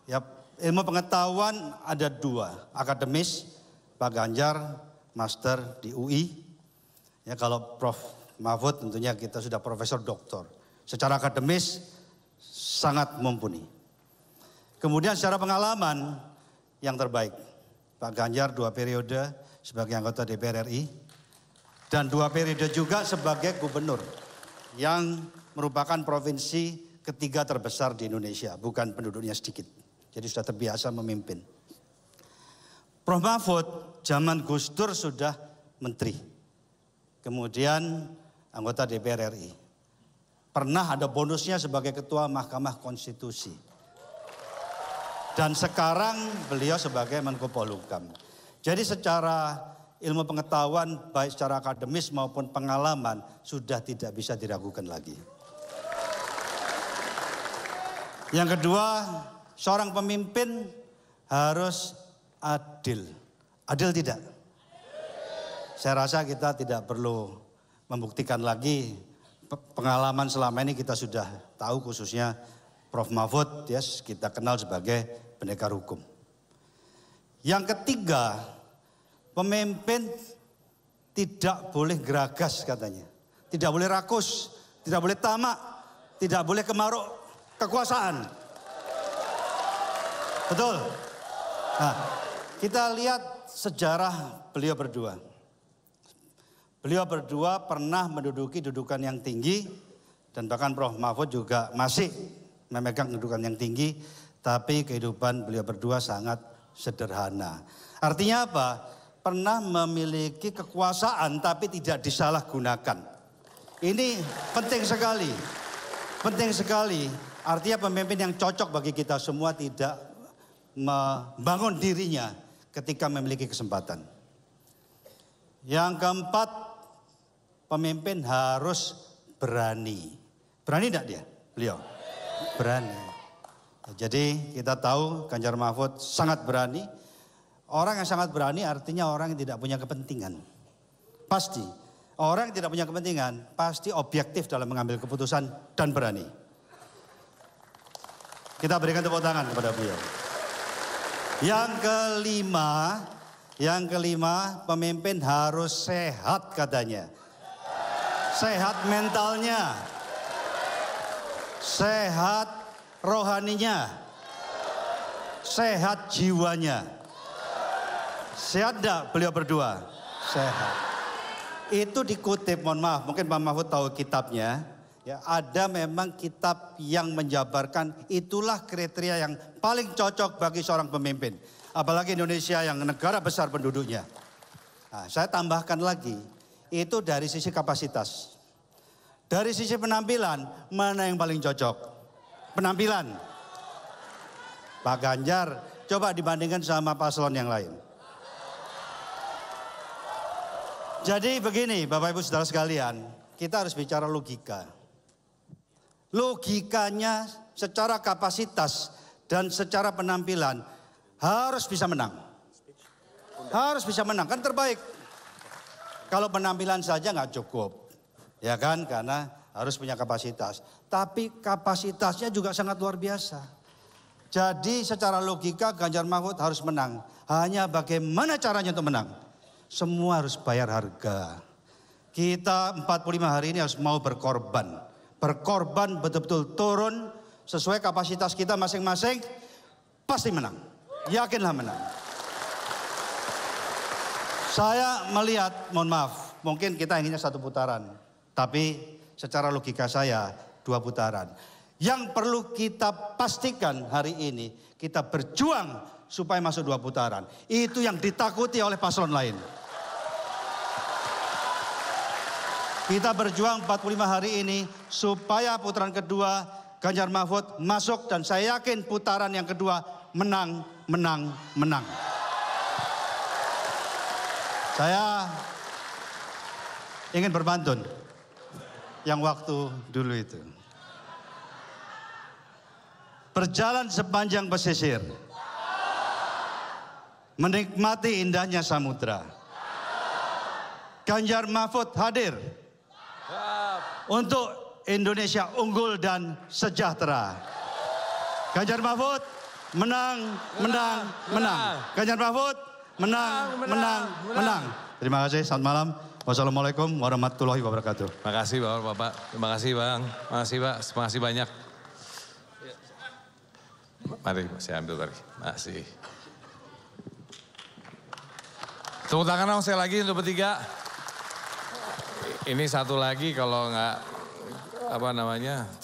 Ya, ilmu pengetahuan ada 2, akademis, Pak Ganjar master di UI. Ya, kalau Prof Mahfud tentunya kita sudah profesor doktor. Secara akademis sangat mumpuni. Kemudian secara pengalaman yang terbaik. Pak Ganjar 2 periode sebagai anggota DPR RI dan 2 periode juga sebagai gubernur yang merupakan provinsi ketiga terbesar di Indonesia, bukan penduduknya sedikit. Jadi sudah terbiasa memimpin. Prof Mahfud zaman Gus Dur sudah menteri. Kemudian anggota DPR RI. Pernah ada bonusnya sebagai ketua Mahkamah Konstitusi. Dan sekarang beliau sebagai Menko Polhukam. Jadi secara ilmu pengetahuan baik secara akademis maupun pengalaman sudah tidak bisa diragukan lagi. Yang kedua, seorang pemimpin harus adil. Adil tidak? Saya rasa kita tidak perlu membuktikan lagi. Pengalaman selama ini kita sudah tahu, khususnya Prof Mahfud, ya, kita kenal sebagai pendekar hukum. Yang ketiga, pemimpin tidak boleh geragas katanya. Tidak boleh rakus, tidak boleh tamak, tidak boleh kemaruk kekuasaan. Betul? Nah, kita lihat sejarah beliau berdua. Beliau berdua pernah menduduki kedudukan yang tinggi dan bahkan Prof Mahfud juga masih memegang kedudukan yang tinggi, tapi kehidupan beliau berdua sangat sederhana. Artinya apa? Pernah memiliki kekuasaan tapi tidak disalahgunakan. Ini penting sekali. Penting sekali. Artinya pemimpin yang cocok bagi kita semua tidak membangun dirinya ketika memiliki kesempatan. Yang keempat, pemimpin harus berani. Berani tidak dia? Beliau? Berani. Jadi kita tahu Ganjar Mahfud sangat berani. Orang yang sangat berani artinya orang yang tidak punya kepentingan. Pasti. Orang yang tidak punya kepentingan pasti objektif dalam mengambil keputusan dan berani. Kita berikan tepuk tangan kepada beliau. Yang kelima, pemimpin harus sehat katanya. Sehat mentalnya, sehat rohaninya, sehat jiwanya. Sehat enggak beliau berdua? Sehat. Itu dikutip, mohon maaf, mungkin Pak Mahfud tahu kitabnya. Ya, ada memang kitab yang menjabarkan itulah kriteria yang paling cocok bagi seorang pemimpin. Apalagi Indonesia yang negara besar penduduknya. Nah, saya tambahkan lagi, itu dari sisi kapasitas. Dari sisi penampilan, mana yang paling cocok? Penampilan. Pak Ganjar, coba dibandingkan sama paslon yang lain. Jadi begini, Bapak Ibu Saudara sekalian, kita harus bicara logika. Logikanya secara kapasitas dan secara penampilan harus bisa menang. Harus bisa menang, kan terbaik. Kalau penampilan saja nggak cukup. Ya kan, karena harus punya kapasitas. Tapi kapasitasnya juga sangat luar biasa. Jadi secara logika Ganjar Mahfud harus menang. Hanya bagaimana caranya untuk menang? Semua harus bayar harga. Kita 45 hari ini harus mau berkorban. Berkorban betul-betul turun sesuai kapasitas kita masing-masing. Pasti menang. Yakinlah menang. Saya melihat, mohon maaf, mungkin kita inginnya 1 putaran. Tapi secara logika saya 2 putaran. Yang perlu kita pastikan hari ini, kita berjuang supaya masuk 2 putaran. Itu yang ditakuti oleh paslon lain. Kita berjuang 45 hari ini supaya putaran kedua Ganjar Mahfud masuk dan saya yakin putaran yang kedua menang, menang, menang. Saya ingin berpantun yang waktu dulu itu. Berjalan sepanjang pesisir, menikmati indahnya samudra. Ganjar Mahfud hadir untuk Indonesia unggul dan sejahtera. Ganjar Mahfud menang, menang, menang. Ganjar Mahfud menang, menang, menang. Terima kasih, selamat malam. Wassalamualaikum warahmatullahi wabarakatuh. Terima kasih Bapak. Terima kasih Bang. Terima kasih Pak. Terima kasih banyak. Mari saya ambil lagi. Masih. Tepuk tangan dong saya lagi untuk bertiga. Ini satu lagi kalau nggak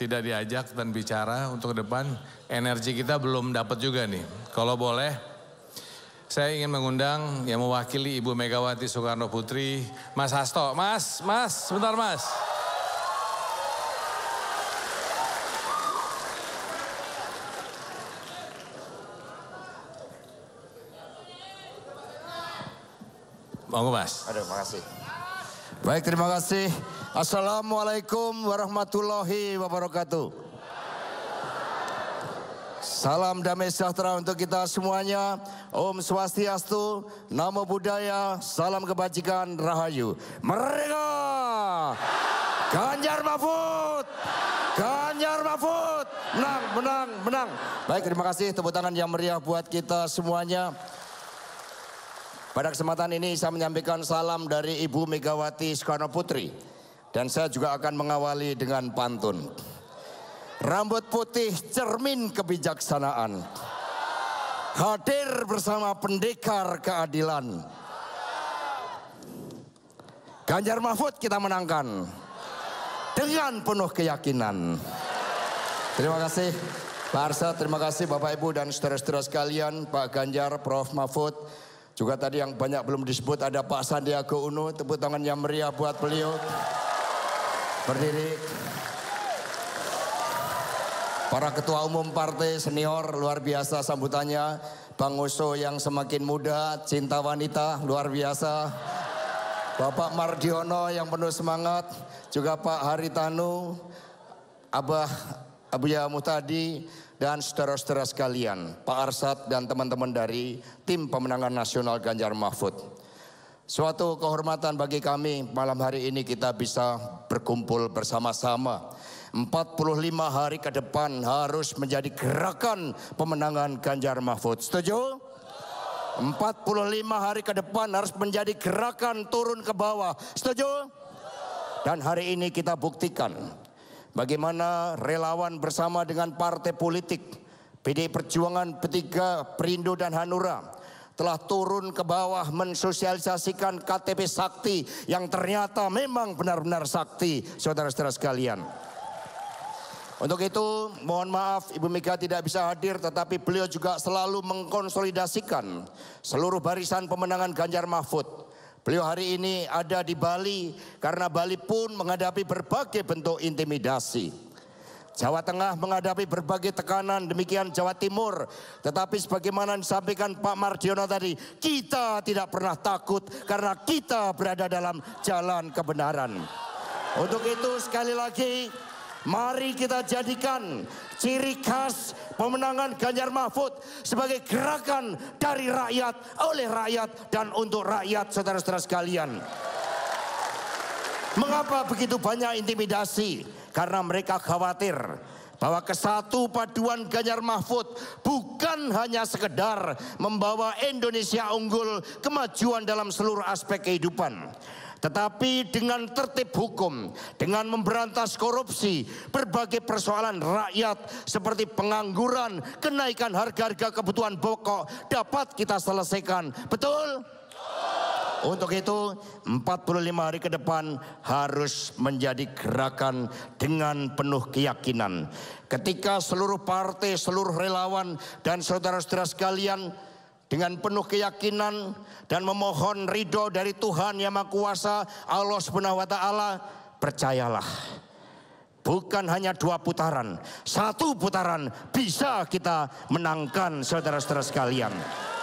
tidak diajak dan bicara untuk ke depan, energi kita belum dapat juga nih. Kalau boleh, saya ingin mengundang yang mewakili Ibu Megawati Soekarno Putri, Mas Hasto. Mas, sebentar Mas. Monggo Mas. Aduh, makasih. Baik, terima kasih. Assalamualaikum warahmatullahi wabarakatuh. Salam damai sejahtera untuk kita semuanya. Om Swastiastu, Namo Buddhaya, salam kebajikan, Rahayu. Merdeka! Ganjar Mahfud! Ganjar Mahfud! Menang, menang, menang. Baik, terima kasih. Tepuk tangan yang meriah buat kita semuanya. Pada kesempatan ini saya menyampaikan salam dari Ibu Megawati Soekarno Putri. Dan saya juga akan mengawali dengan pantun. Rambut putih cermin kebijaksanaan. Hadir bersama pendekar keadilan. Ganjar Mahfud kita menangkan. Dengan penuh keyakinan. Terima kasih Pak Arsyad, terima kasih Bapak Ibu dan saudara-saudara sekalian. Pak Ganjar, Prof Mahfud. Juga tadi yang banyak belum disebut ada Pak Sandiaga Uno. Tepuk tangan yang meriah buat beliau. Berdiri. Para ketua umum partai senior luar biasa sambutannya. Bang Oso yang semakin muda, cinta wanita luar biasa. Bapak Mardiono yang penuh semangat. Juga Pak Haritanu, Abah Abuya Muhtadi. Dan saudara-saudara sekalian, Pak Arsyad dan teman-teman dari tim pemenangan nasional Ganjar Mahfud. Suatu kehormatan bagi kami malam hari ini kita bisa berkumpul bersama-sama. 45 hari ke depan harus menjadi gerakan pemenangan Ganjar Mahfud. Setuju? 45 hari ke depan harus menjadi gerakan turun ke bawah. Setuju? Dan hari ini kita buktikan bagaimana relawan bersama dengan partai politik, PDI Perjuangan, P3, Perindo dan Hanura telah turun ke bawah mensosialisasikan KTP Sakti yang ternyata memang benar-benar sakti, saudara-saudara sekalian. Untuk itu, mohon maaf Ibu Mega tidak bisa hadir, tetapi beliau juga selalu mengkonsolidasikan seluruh barisan pemenangan Ganjar Mahfud. Beliau hari ini ada di Bali karena Bali pun menghadapi berbagai bentuk intimidasi. Jawa Tengah menghadapi berbagai tekanan, demikian Jawa Timur. Tetapi sebagaimana disampaikan Pak Mardiono tadi, kita tidak pernah takut karena kita berada dalam jalan kebenaran. Untuk itu sekali lagi, mari kita jadikan ciri khas pemenangan Ganjar Mahfud sebagai gerakan dari rakyat, oleh rakyat, dan untuk rakyat, saudara-saudara sekalian. Mengapa begitu banyak intimidasi? Karena mereka khawatir bahwa kesatu paduan Ganjar Mahfud bukan hanya sekedar membawa Indonesia unggul kemajuan dalam seluruh aspek kehidupan. Tetapi dengan tertib hukum, dengan memberantas korupsi, berbagai persoalan rakyat seperti pengangguran, kenaikan harga-harga kebutuhan pokok dapat kita selesaikan. Betul? Untuk itu 45 hari ke depan harus menjadi gerakan dengan penuh keyakinan. Ketika seluruh partai, seluruh relawan dan saudara-saudara sekalian dengan penuh keyakinan dan memohon ridho dari Tuhan Yang Maha Kuasa, Allah Subhanahu wa Ta'ala, percayalah, bukan hanya 2 putaran, 1 putaran bisa kita menangkan, saudara-saudara sekalian.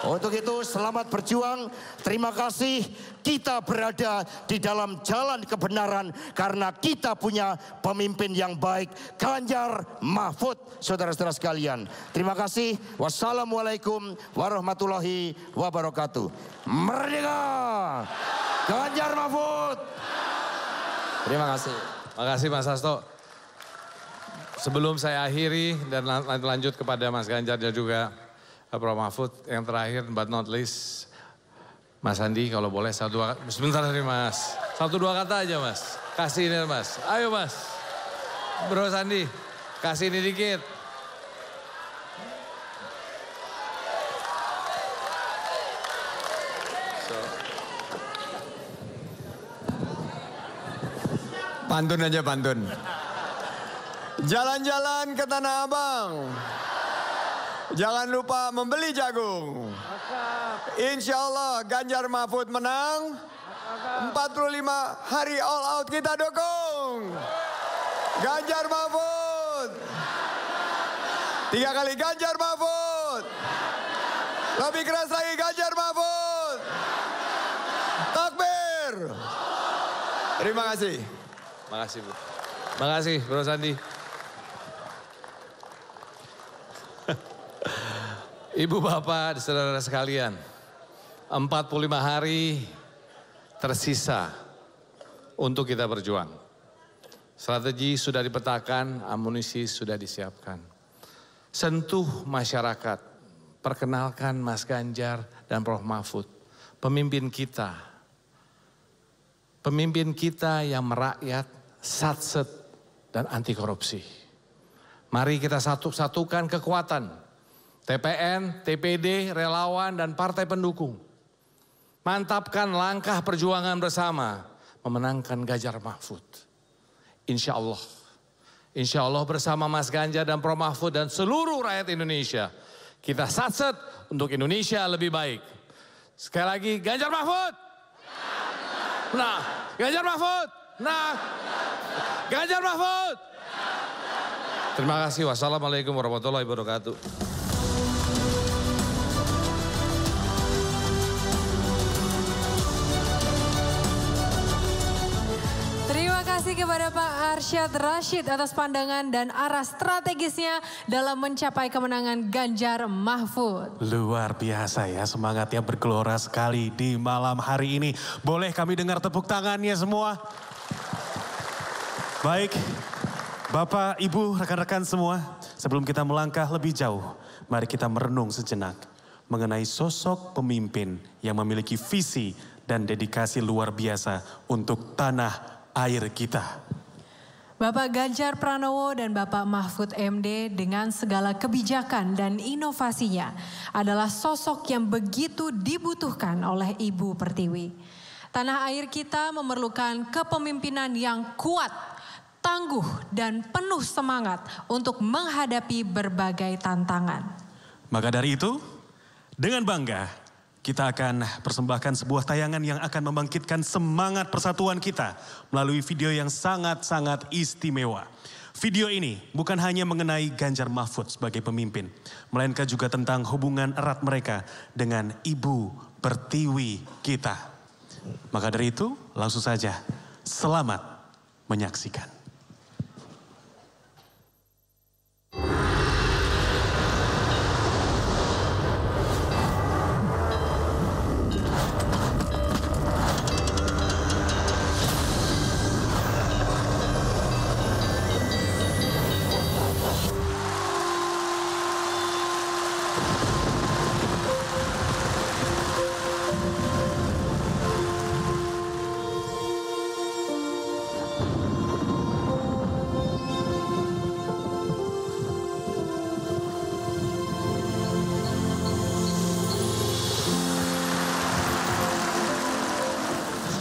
Untuk itu selamat berjuang, terima kasih, kita berada di dalam jalan kebenaran karena kita punya pemimpin yang baik, Ganjar Mahfud, saudara-saudara sekalian. Terima kasih, wassalamualaikum warahmatullahi wabarakatuh. Merdeka! Ganjar Mahfud! Terima kasih. Terima kasih Mas Hasto. Sebelum saya akhiri dan lanjut kepada Mas Ganjar dan juga Prof. Mahfud, yang terakhir but not least, Mas Andi kalau boleh sebentar nih Mas. 1-2 kata aja Mas. Kasih ini Mas. Ayo Mas. Bro Sandi, kasih ini dikit. Pantun aja pantun. Jalan-jalan ke Tanah Abang. Jangan lupa membeli jagung. Insya Allah Ganjar Mahfud menang. 45 hari all out kita dukung. Ganjar Mahfud. 3 kali Ganjar Mahfud. Lebih keras lagi Ganjar Mahfud. Takbir. Terima kasih. Makasih Bu. Makasih Bro Sandi. Ibu bapak saudara sekalian, 45 hari tersisa untuk kita berjuang. Strategi sudah dipetakan, amunisi sudah disiapkan. Sentuh masyarakat, perkenalkan Mas Ganjar dan Prof. Mahfud, pemimpin kita. Pemimpin kita yang merakyat, satset, dan anti korupsi. Mari kita satukan kekuatan. TPN, TPD, relawan, dan partai pendukung. Mantapkan langkah perjuangan bersama memenangkan Ganjar Mahfud. Insya Allah bersama Mas Ganjar dan Prof. Mahfud dan seluruh rakyat Indonesia, kita satset untuk Indonesia lebih baik. Sekali lagi, Ganjar Mahfud. Nah, Ganjar Mahfud. Nah, Ganjar Mahfud. Terima kasih. Wassalamualaikum warahmatullahi wabarakatuh. Terima kasih kepada Pak Arsyad Rashid atas pandangan dan arah strategisnya dalam mencapai kemenangan Ganjar Mahfud. Luar biasa ya, semangatnya bergelora sekali di malam hari ini. Boleh kami dengar tepuk tangannya semua? Baik, Bapak, Ibu, rekan-rekan semua, sebelum kita melangkah lebih jauh, mari kita merenung sejenak mengenai sosok pemimpin yang memiliki visi dan dedikasi luar biasa untuk tanah air kita. Bapak Ganjar Pranowo dan Bapak Mahfud MD dengan segala kebijakan dan inovasinya adalah sosok yang begitu dibutuhkan oleh Ibu Pertiwi. Tanah air kita memerlukan kepemimpinan yang kuat, tangguh dan penuh semangat untuk menghadapi berbagai tantangan. Maka dari itu, dengan bangga kita akan persembahkan sebuah tayangan yang akan membangkitkan semangat persatuan kita melalui video yang sangat-sangat istimewa. Video ini bukan hanya mengenai Ganjar Mahfud sebagai pemimpin, melainkan juga tentang hubungan erat mereka dengan Ibu Pertiwi kita. Maka dari itu, langsung saja selamat menyaksikan.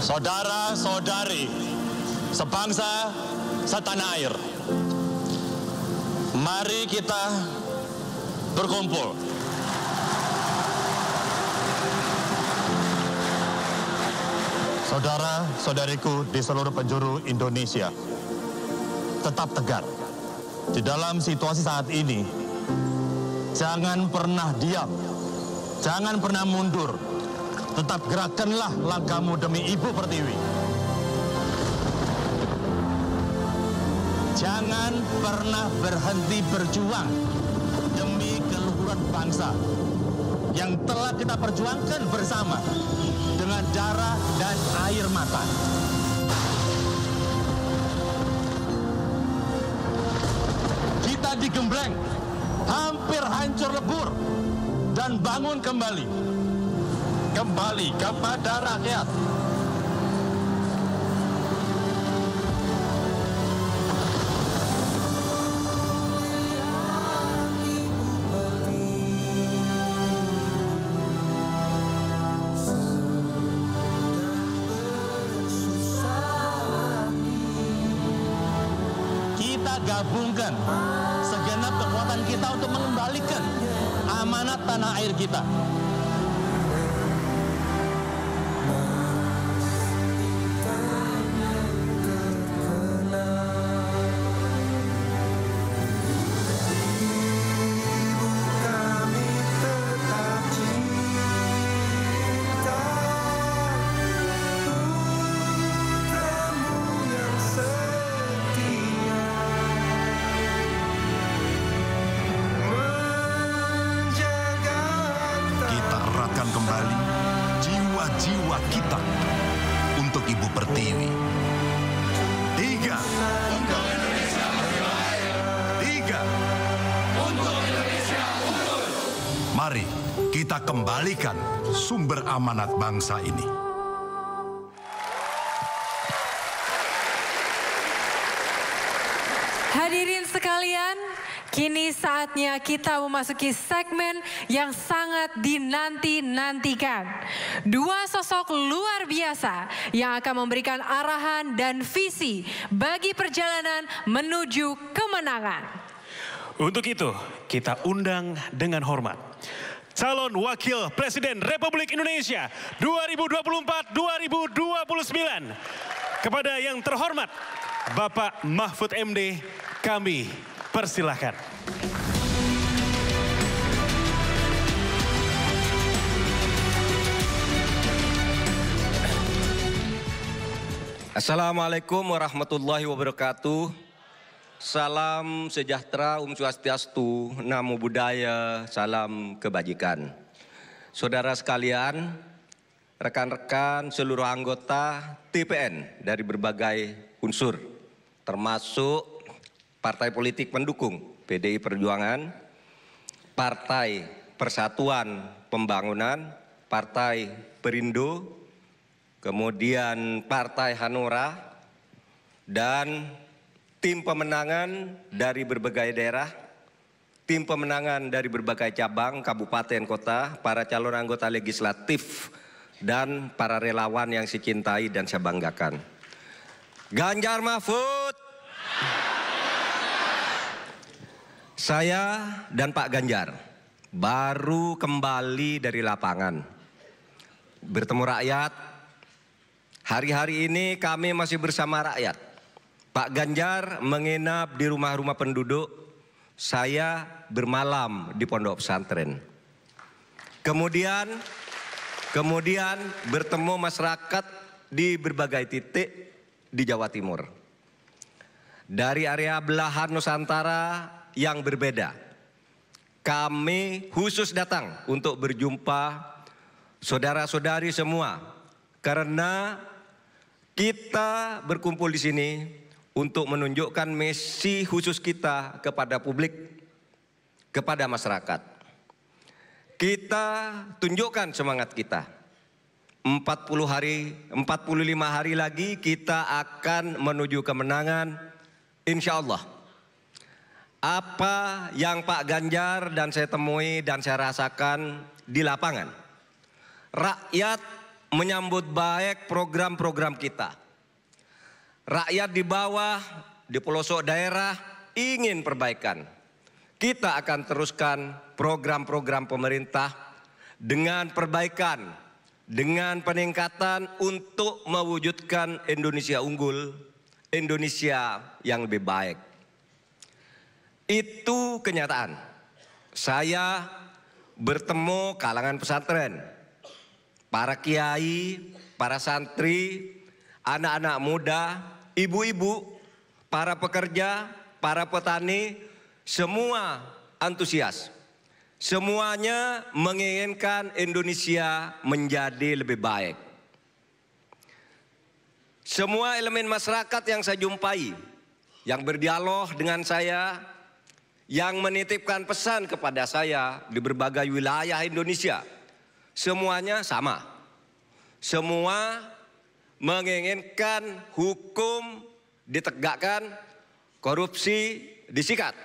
Saudara-saudari sebangsa setanah air, mari kita berkumpul. Saudara-saudariku di seluruh penjuru Indonesia, tetap tegar. Di dalam situasi saat ini, jangan pernah diam, jangan pernah mundur. Tetap gerakkanlah langkahmu demi Ibu Pertiwi. Jangan pernah berhenti berjuang demi keluhuran bangsa yang telah kita perjuangkan bersama dengan darah dan air mata. Kita digembleng, hampir hancur lebur, dan bangun kembali. Kembali kepada rakyat. Kita gabungkan segenap kekuatan kita untuk mengembalikan amanat tanah air kita. Kembali jiwa-jiwa kita untuk Ibu Pertiwi. 3 untuk Indonesia lebih baik. 3 untuk Indonesia unggul. Mari kita kembalikan sumber amanat bangsa ini. Hadirin sekalian, kini saatnya kita memasuki segmen yang sangat dinanti-nantikan. Dua sosok luar biasa yang akan memberikan arahan dan visi bagi perjalanan menuju kemenangan. Untuk itu, kita undang dengan hormat calon Wakil Presiden Republik Indonesia 2024-2029. Kepada yang terhormat Bapak Mahfud MD, kami persilahkan. Assalamualaikum warahmatullahi wabarakatuh. Salam sejahtera, Swastiastu, Namo Buddhaya, salam kebajikan. Saudara sekalian, rekan-rekan seluruh anggota TPN dari berbagai unsur, termasuk partai politik pendukung PDI Perjuangan, Partai Persatuan Pembangunan, Partai Perindo, kemudian Partai Hanura, dan tim pemenangan dari berbagai daerah, tim pemenangan dari berbagai cabang, kabupaten, kota, para calon anggota legislatif, dan para relawan yang saya cintai dan saya banggakan. Ganjar Mahfud. Saya dan Pak Ganjar baru kembali dari lapangan, bertemu rakyat. Hari-hari ini kami masih bersama rakyat. Pak Ganjar menginap di rumah-rumah penduduk, saya bermalam di pondok pesantren. Kemudian bertemu masyarakat di berbagai titik di Jawa Timur. Dari area belahan Nusantara yang berbeda, kami khusus datang untuk berjumpa saudara-saudari semua, karena kita berkumpul di sini untuk menunjukkan misi khusus kita kepada publik, kepada masyarakat. Kita tunjukkan semangat kita. 45 hari lagi kita akan menuju kemenangan, insya Allah. Apa yang Pak Ganjar dan saya temui dan saya rasakan di lapangan, rakyat menyambut baik program-program kita. Rakyat di bawah, di pelosok daerah ingin perbaikan. Kita akan teruskan program-program pemerintah dengan perbaikan, dengan peningkatan untuk mewujudkan Indonesia unggul, Indonesia yang lebih baik. Itu kenyataan. Saya bertemu kalangan pesantren, para kiai, para santri, anak-anak muda, ibu-ibu, para pekerja, para petani, semua antusias. Semuanya menginginkan Indonesia menjadi lebih baik. Semua elemen masyarakat yang saya jumpai, yang berdialog dengan saya, yang menitipkan pesan kepada saya di berbagai wilayah Indonesia, semuanya sama. Semua menginginkan hukum ditegakkan, korupsi disikat.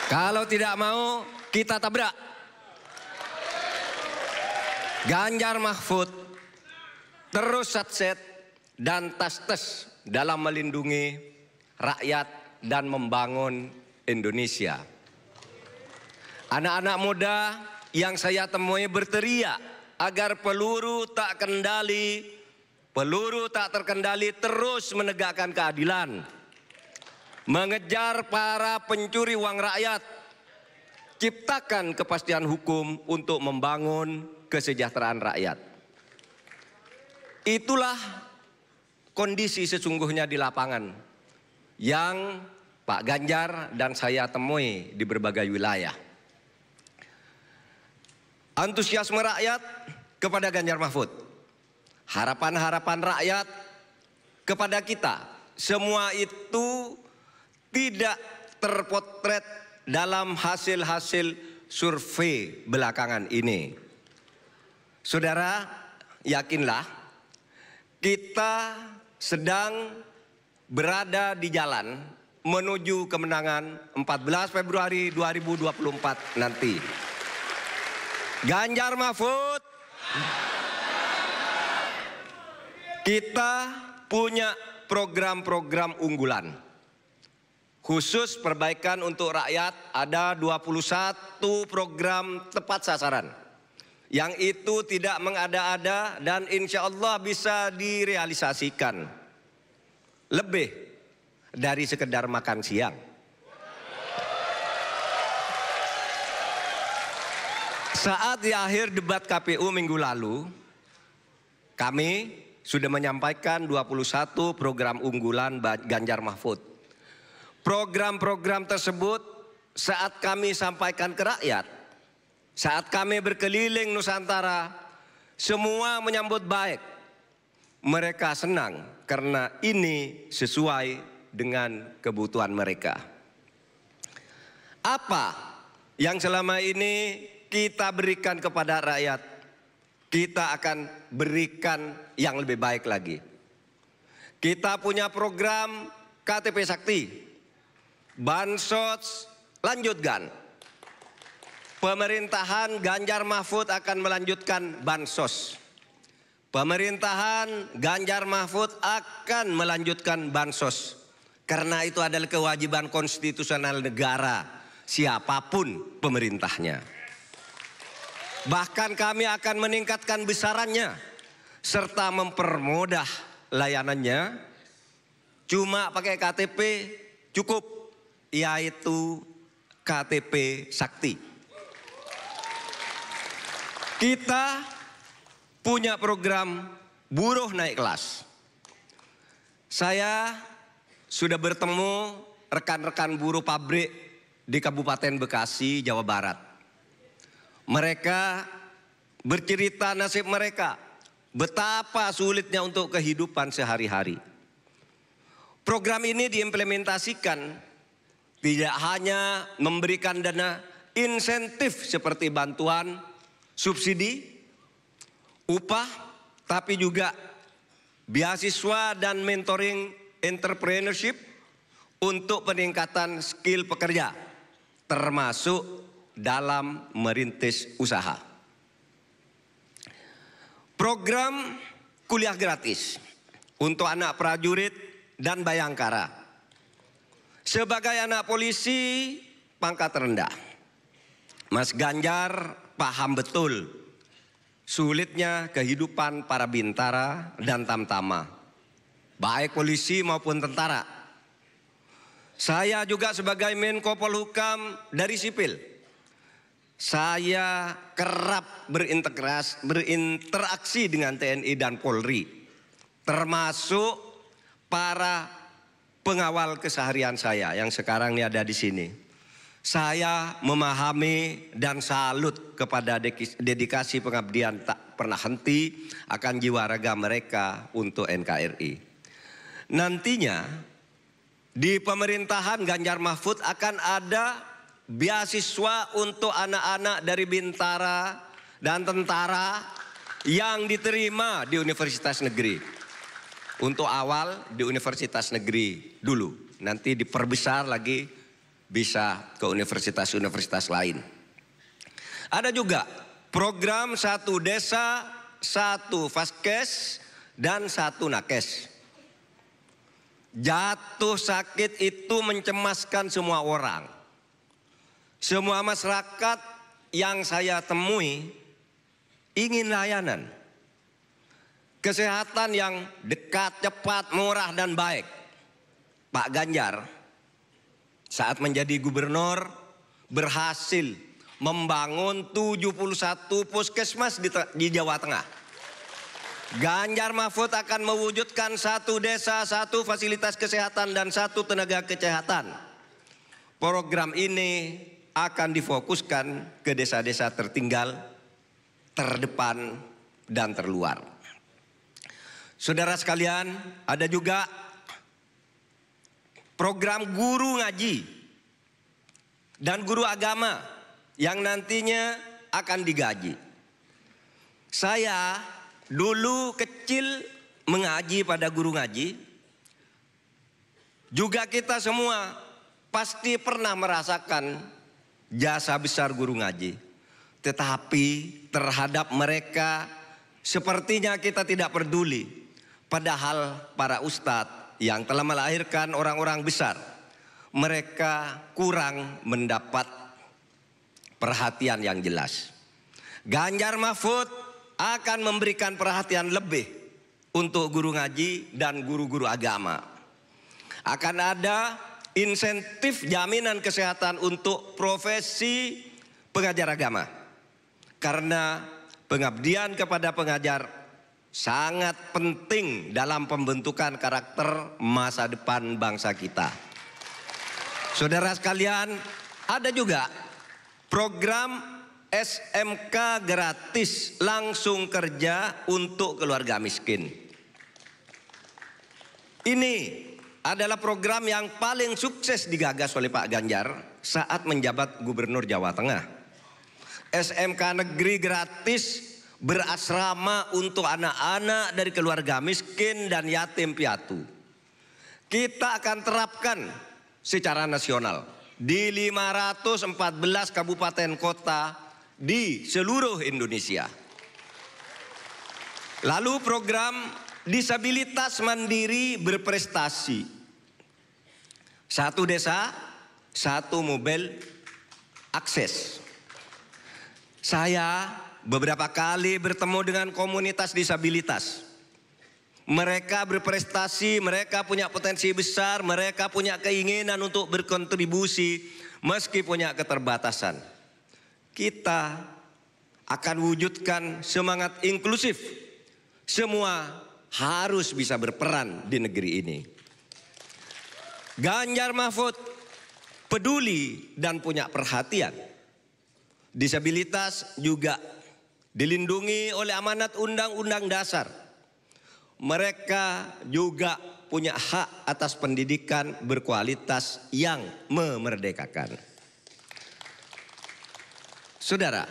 Kalau tidak mau, kita tabrak. Ganjar Mahfud terus satset dan tas-tes dalam melindungi rakyat dan membangun Indonesia. Anak-anak muda yang saya temui berteriak agar peluru tak terkendali terus menegakkan keadilan, mengejar para pencuri uang rakyat, ciptakan kepastian hukum untuk membangun kesejahteraan rakyat. Itulah kondisi sesungguhnya di lapangan yang Pak Ganjar dan saya temui di berbagai wilayah. Antusiasme rakyat kepada Ganjar Mahfud, harapan-harapan rakyat kepada kita, semua itu tidak terpotret dalam hasil-hasil survei belakangan ini. Saudara, yakinlah kita sedang berada di jalan menuju kemenangan 14 Februari 2024 nanti. Ganjar Mahfud, kita punya program-program unggulan. Khusus perbaikan untuk rakyat ada 21 program tepat sasaran. Yang itu tidak mengada-ada dan insya Allah bisa direalisasikan. Lebih dari sekedar makan siang. Saat di akhir debat KPU minggu lalu, kami sudah menyampaikan 21 program unggulan Ganjar Mahfud. Program-program tersebut saat kami sampaikan ke rakyat, saat kami berkeliling Nusantara, semua menyambut baik. Mereka senang karena ini sesuai dengan kebutuhan mereka. Apa yang selama ini kita berikan kepada rakyat, kita akan berikan yang lebih baik lagi. Kita punya program KTP Sakti. Bansos lanjutkan. Pemerintahan Ganjar Mahfud akan melanjutkan bansos. Pemerintahan Ganjar Mahfud akan melanjutkan bansos. Karena itu adalah kewajiban konstitusional negara, siapapun pemerintahnya. Bahkan kami akan meningkatkan besarannya, serta mempermudah layanannya. Cuma pakai KTP cukup, yaitu KTP Sakti. Kita punya program buruh naik kelas. Saya sudah bertemu rekan-rekan buruh pabrik di Kabupaten Bekasi, Jawa Barat. Mereka bercerita nasib mereka, betapa sulitnya untuk kehidupan sehari-hari. Program ini diimplementasikan tidak hanya memberikan dana insentif seperti bantuan, subsidi, upah, tapi juga beasiswa dan mentoring entrepreneurship untuk peningkatan skill pekerja, termasuk dalam merintis usaha. Program kuliah gratis untuk anak prajurit dan bayangkara. Sebagai anak polisi pangkat rendah, Mas Ganjar paham betul sulitnya kehidupan para bintara dan tamtama, baik polisi maupun tentara. Saya juga sebagai Menko Polhukam dari sipil, saya kerap berinteraksi dengan TNI dan Polri, termasuk para pengawal keseharian saya yang sekarang ini ada di sini. Saya memahami dan salut kepada dedikasi pengabdian tak pernah henti akan jiwa raga mereka untuk NKRI. Nantinya di pemerintahan Ganjar Mahfud akan ada beasiswa untuk anak-anak dari bintara dan tentara yang diterima di universitas negeri. Untuk awal di universitas negeri dulu, nanti diperbesar lagi bisa ke universitas-universitas lain. Ada juga program 1 desa, 1 vaskes, dan 1 nakes. Jatuh sakit itu mencemaskan semua orang. Semua masyarakat yang saya temui ingin layanan kesehatan yang dekat, cepat, murah, dan baik. Pak Ganjar saat menjadi gubernur berhasil membangun 71 puskesmas di Jawa Tengah. Ganjar Mahfud akan mewujudkan 1 desa, 1 fasilitas kesehatan, dan 1 tenaga kesehatan. Program ini akan difokuskan ke desa-desa tertinggal, terdepan, dan terluar. Saudara sekalian, ada juga program guru ngaji dan guru agama yang nantinya akan digaji. Saya dulu kecil mengaji pada guru ngaji. Juga kita semua pasti pernah merasakan jasa besar guru ngaji. Tetapi terhadap mereka sepertinya kita tidak peduli. Padahal para ustadz yang telah melahirkan orang-orang besar, mereka kurang mendapat perhatian yang jelas. Ganjar Mahfud akan memberikan perhatian lebih untuk guru ngaji dan guru-guru agama. Akan ada insentif jaminan kesehatan untuk profesi pengajar agama. Karena pengabdian kepada pengajar sangat penting dalam pembentukan karakter masa depan bangsa kita. Saudara sekalian, ada juga program SMK gratis langsung kerja untuk keluarga miskin. Ini adalah program yang paling sukses digagas oleh Pak Ganjar saat menjabat Gubernur Jawa Tengah. SMK negeri gratis berasrama untuk anak-anak dari keluarga miskin dan yatim piatu. Kita akan terapkan secara nasional di 514 kabupaten kota di seluruh Indonesia. Lalu program disabilitas mandiri berprestasi. 1 desa, 1 mobil akses. Saya beberapa kali bertemu dengan komunitas disabilitas. Mereka berprestasi, mereka punya potensi besar, mereka punya keinginan untuk berkontribusi meski punya keterbatasan. Kita akan wujudkan semangat inklusif. Semua harus bisa berperan di negeri ini. Ganjar Mahfud peduli dan punya perhatian. Disabilitas juga dilindungi oleh amanat Undang-Undang Dasar. Mereka juga punya hak atas pendidikan berkualitas yang memerdekakan. Saudara,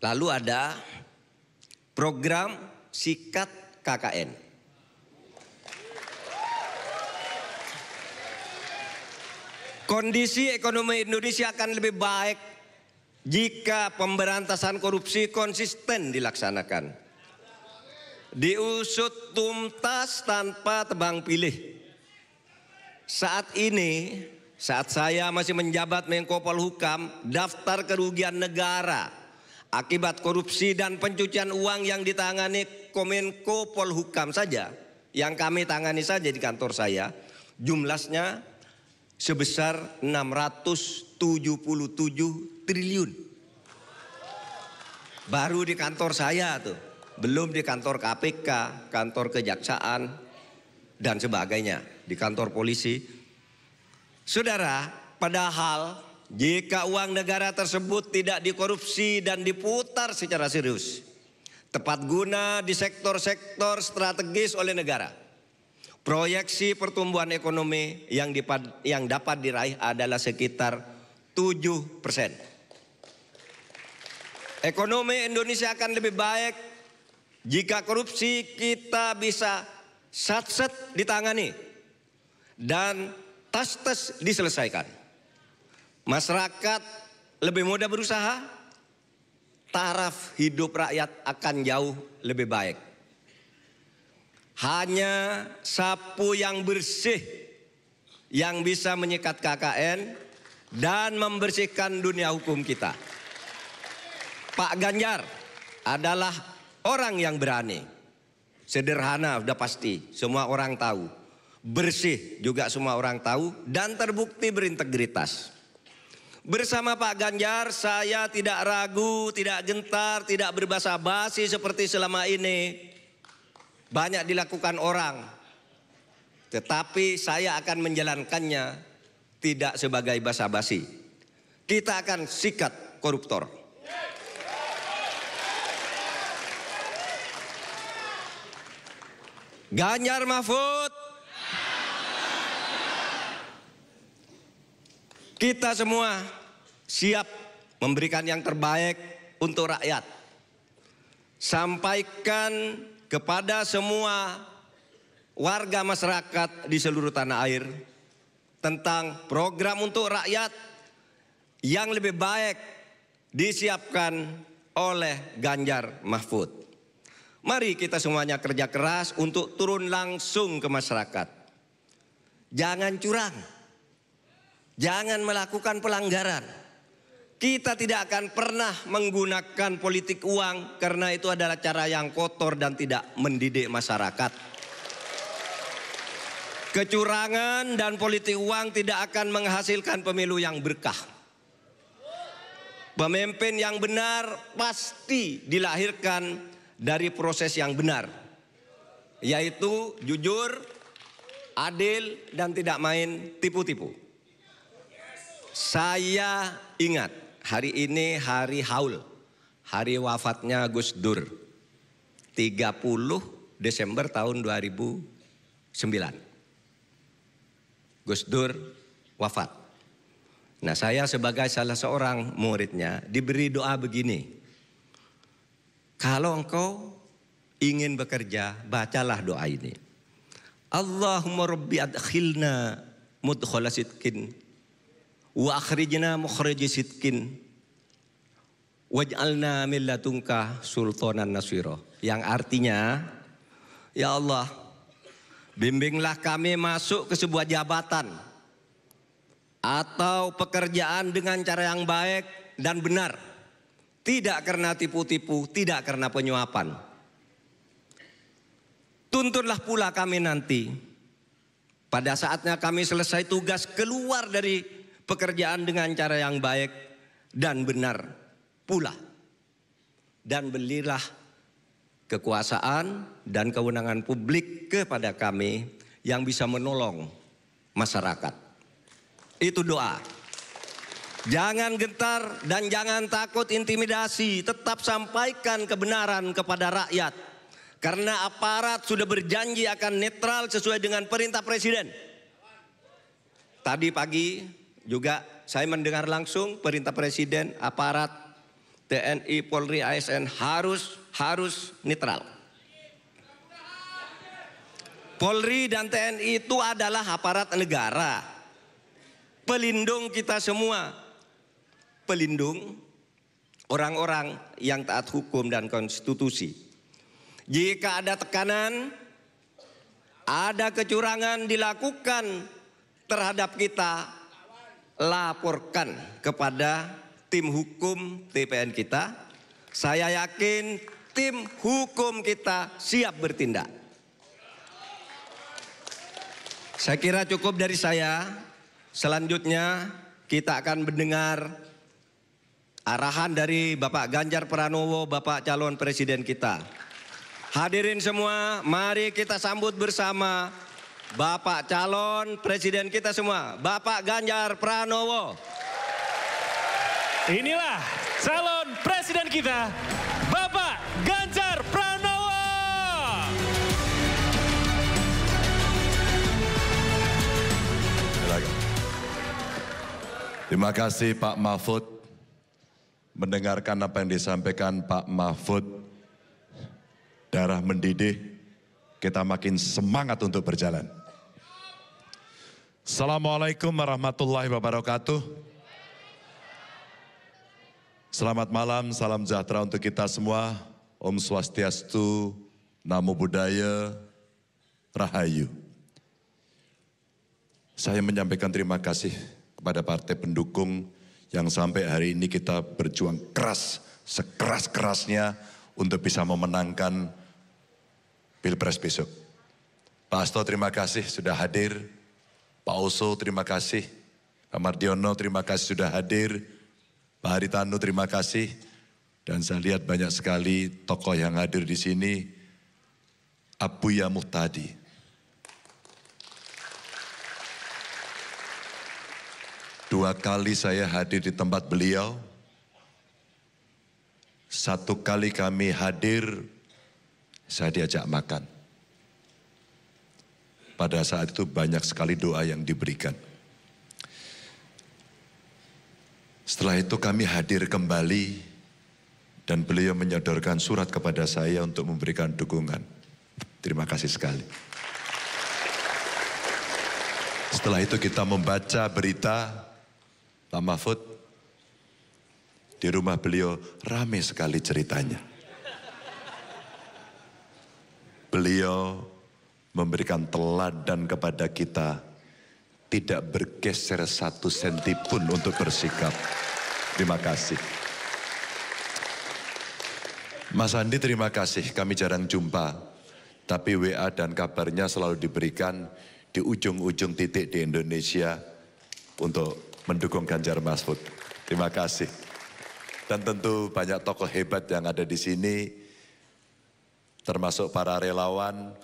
lalu ada program Sikat KKN. Kondisi ekonomi Indonesia akan lebih baik jika pemberantasan korupsi konsisten dilaksanakan. Diusut tuntas tanpa tebang pilih. Saat ini, saat saya masih menjabat Menko Polhukam, daftar kerugian negara akibat korupsi dan pencucian uang yang ditangani Komenko Polhukam saja, yang kami tangani saja di kantor saya, jumlahnya sebesar 677 triliun. Baru di kantor saya tuh, belum di kantor KPK, kantor kejaksaan, dan sebagainya, di kantor polisi. Saudara, padahal jika uang negara tersebut tidak dikorupsi dan diputar secara serius, tepat guna di sektor-sektor strategis oleh negara, proyeksi pertumbuhan ekonomi yang dapat diraih adalah sekitar 7%. Ekonomi Indonesia akan lebih baik jika korupsi kita bisa sat-set ditangani dan tas-tas diselesaikan. Masyarakat lebih mudah berusaha, taraf hidup rakyat akan jauh lebih baik. Hanya sapu yang bersih yang bisa menyikat KKN dan membersihkan dunia hukum kita. Pak Ganjar adalah orang yang berani. Sederhana udah pasti, semua orang tahu. Bersih juga semua orang tahu dan terbukti berintegritas. Bersama Pak Ganjar saya tidak ragu, tidak gentar, tidak berbasa-basi seperti selama ini banyak dilakukan orang. Tetapi saya akan menjalankannya tidak sebagai basa-basi. Kita akan sikat koruptor. Ganjar Mahfud, kita semua siap memberikan yang terbaik untuk rakyat. Sampaikan kepada semua warga masyarakat di seluruh tanah air tentang program untuk rakyat yang lebih baik disiapkan oleh Ganjar Mahfud. Mari kita semuanya kerja keras untuk turun langsung ke masyarakat. Jangan curang. Jangan melakukan pelanggaran. Kita tidak akan pernah menggunakan politik uang karena itu adalah cara yang kotor dan tidak mendidik masyarakat. Kecurangan dan politik uang tidak akan menghasilkan pemilu yang berkah. Pemimpin yang benar pasti dilahirkan dari proses yang benar, yaitu jujur, adil, dan tidak main tipu-tipu. Saya ingat hari ini hari haul, hari wafatnya Gus Dur, 30 Desember tahun 2009. Gus Dur wafat. Nah, saya sebagai salah seorang muridnya diberi doa begini. Kalau engkau ingin bekerja, bacalah doa ini. Allahumma rabbi adkhilna mudkhala sidqin wa akhrijna mukhrij sidqin waj'alna min ladunka sultanan nasira. Yang artinya, ya Allah, bimbinglah kami masuk ke sebuah jabatan atau pekerjaan dengan cara yang baik dan benar. Tidak karena tipu-tipu, tidak karena penyuapan. Tuntunlah pula kami nanti, pada saatnya kami selesai tugas keluar dari pekerjaan dengan cara yang baik dan benar pula. Dan berilah kekuasaan dan kewenangan publik kepada kami yang bisa menolong masyarakat. Itu doa. Jangan gentar dan jangan takut intimidasi. Tetap sampaikan kebenaran kepada rakyat. Karena aparat sudah berjanji akan netral sesuai dengan perintah Presiden. Tadi pagi juga saya mendengar langsung perintah Presiden, aparat TNI, Polri, ASN harus netral. Polri dan TNI itu adalah aparat negara. Pelindung kita semua. Pelindung orang-orang yang taat hukum dan konstitusi. Jika ada tekanan, ada kecurangan dilakukan terhadap kita, laporkan kepada tim hukum TPN kita. Saya yakin tim hukum kita siap bertindak. Saya kira cukup dari saya. Selanjutnya kita akan mendengar arahan dari Bapak Ganjar Pranowo, Bapak calon presiden kita. Hadirin semua, mari kita sambut bersama Bapak calon presiden kita semua, Bapak Ganjar Pranowo. Inilah calon presiden kita, Bapak Ganjar Pranowo. Terima kasih Pak Mahfud. Mendengarkan apa yang disampaikan Pak Mahfud, darah mendidih, kita makin semangat untuk berjalan. Assalamualaikum warahmatullahi wabarakatuh. Selamat malam, salam sejahtera untuk kita semua. Om Swastiastu, Namo Buddhaya, Rahayu. Saya menyampaikan terima kasih kepada partai pendukung yang sampai hari ini kita berjuang keras, sekeras-kerasnya untuk bisa memenangkan Pilpres besok. Pak Hasto terima kasih sudah hadir, Pak Oso terima kasih, Pak Mardiono terima kasih sudah hadir, Pak Haritanu terima kasih, dan saya lihat banyak sekali tokoh yang hadir di sini. Abuya Muhtadi. Dua kali saya hadir di tempat beliau. Satu kali kami hadir, saya diajak makan. Pada saat itu banyak sekali doa yang diberikan. Setelah itu kami hadir kembali dan beliau menyodorkan surat kepada saya untuk memberikan dukungan. Terima kasih sekali. Setelah itu kita membaca berita Pak Mahfud, di rumah beliau ramai sekali ceritanya. Beliau memberikan teladan kepada kita, tidak bergeser satu senti pun untuk bersikap. Terima kasih. Mas Andi terima kasih, kami jarang jumpa. Tapi WA dan kabarnya selalu diberikan di ujung-ujung titik di Indonesia untuk mendukung Ganjar Mahfud. Terima kasih. Dan tentu banyak tokoh hebat yang ada di sini, termasuk para relawan,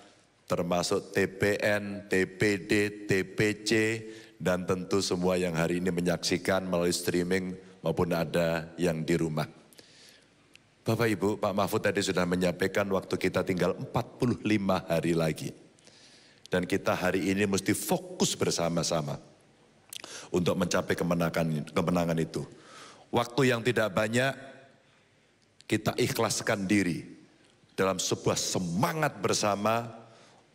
termasuk TPN, TPD, TPC, dan tentu semua yang hari ini menyaksikan melalui streaming maupun ada yang di rumah. Bapak Ibu, Pak Mahfud tadi sudah menyampaikan waktu kita tinggal 45 hari lagi. Dan kita hari ini mesti fokus bersama-sama untuk mencapai kemenangan itu. Waktu yang tidak banyak, kita ikhlaskan diri dalam sebuah semangat bersama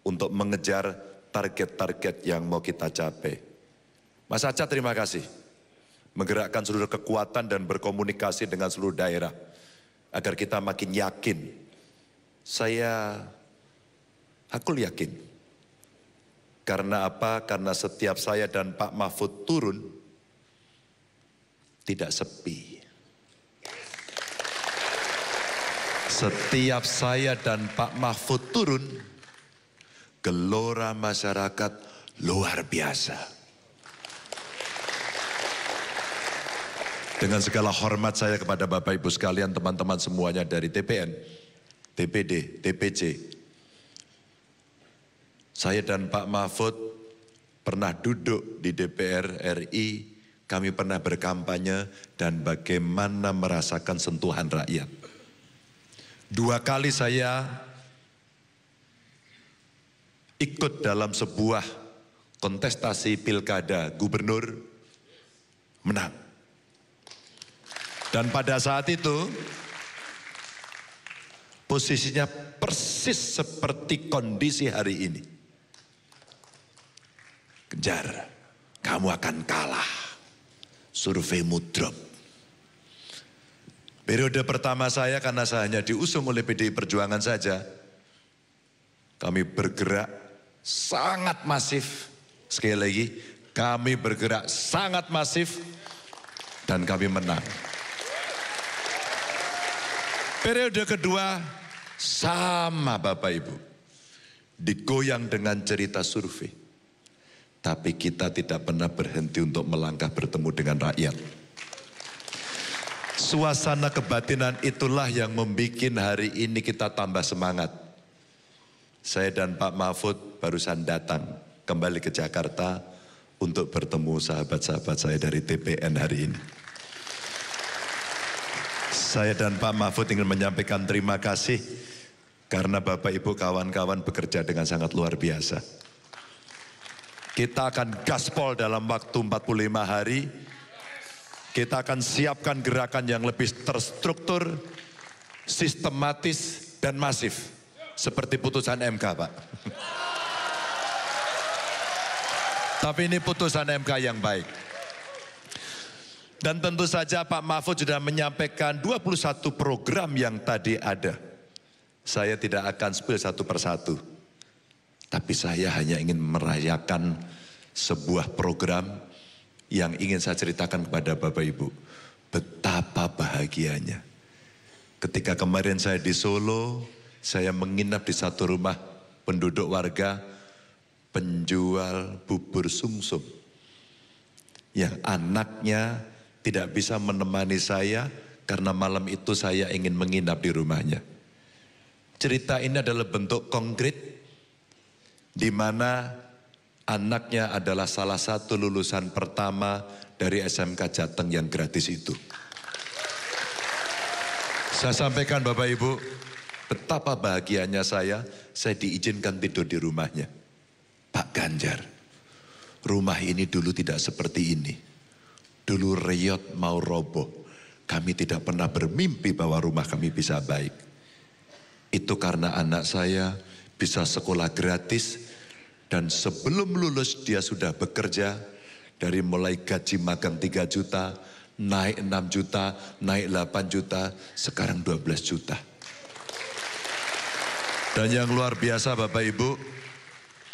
untuk mengejar target-target yang mau kita capai. Mas Aca terima kasih. Menggerakkan seluruh kekuatan dan berkomunikasi dengan seluruh daerah. Agar kita makin yakin. Aku yakin. Karena apa? Karena setiap saya dan Pak Mahfud turun, tidak sepi. Setiap saya dan Pak Mahfud turun, gelora masyarakat luar biasa. Dengan segala hormat saya kepada Bapak Ibu sekalian, teman-teman semuanya dari TPN, TPD, TPC. Saya dan Pak Mahfud pernah duduk di DPR RI, kami pernah berkampanye dan bagaimana merasakan sentuhan rakyat. 2 kali saya ikut dalam sebuah kontestasi pilkada gubernur, menang. Dan pada saat itu posisinya persis seperti kondisi hari ini. Ganjar, kamu akan kalah. Surveimu drop. Periode pertama saya karena saya hanya diusung oleh PDI Perjuangan saja. Kami bergerak sangat masif. Sekali lagi, kami bergerak sangat masif dan kami menang. Periode kedua sama Bapak Ibu. Digoyang dengan cerita survei. Tapi kita tidak pernah berhenti untuk melangkah bertemu dengan rakyat. Suasana kebatinan itulah yang membuat hari ini kita tambah semangat. Saya dan Pak Mahfud barusan datang kembali ke Jakarta untuk bertemu sahabat-sahabat saya dari TPN hari ini. Saya dan Pak Mahfud ingin menyampaikan terima kasih karena Bapak Ibu kawan-kawan bekerja dengan sangat luar biasa. Kita akan gaspol dalam waktu 45 hari. Kita akan siapkan gerakan yang lebih terstruktur, sistematis, dan masif. Seperti putusan MK, Pak. Tapi ini putusan MK yang baik. Dan tentu saja Pak Mahfud sudah menyampaikan 21 program yang tadi ada. Saya tidak akan spill satu persatu. Tapi saya hanya ingin merayakan sebuah program yang ingin saya ceritakan kepada Bapak Ibu. Betapa bahagianya. Ketika kemarin saya di Solo, saya menginap di satu rumah penduduk warga penjual bubur sumsum. Yang anaknya tidak bisa menemani saya karena malam itu saya ingin menginap di rumahnya. Cerita ini adalah bentuk konkret di mana anaknya adalah salah satu lulusan pertama dari SMK Jateng yang gratis itu. Saya sampaikan Bapak Ibu, betapa bahagianya saya diizinkan tidur di rumahnya. Pak Ganjar, rumah ini dulu tidak seperti ini. Dulu reyot mau roboh. Kami tidak pernah bermimpi bahwa rumah kami bisa baik. Itu karena anak saya bisa sekolah gratis dan sebelum lulus dia sudah bekerja dari mulai gaji magang 3 juta, naik 6 juta, naik 8 juta, sekarang 12 juta. Dan yang luar biasa Bapak Ibu,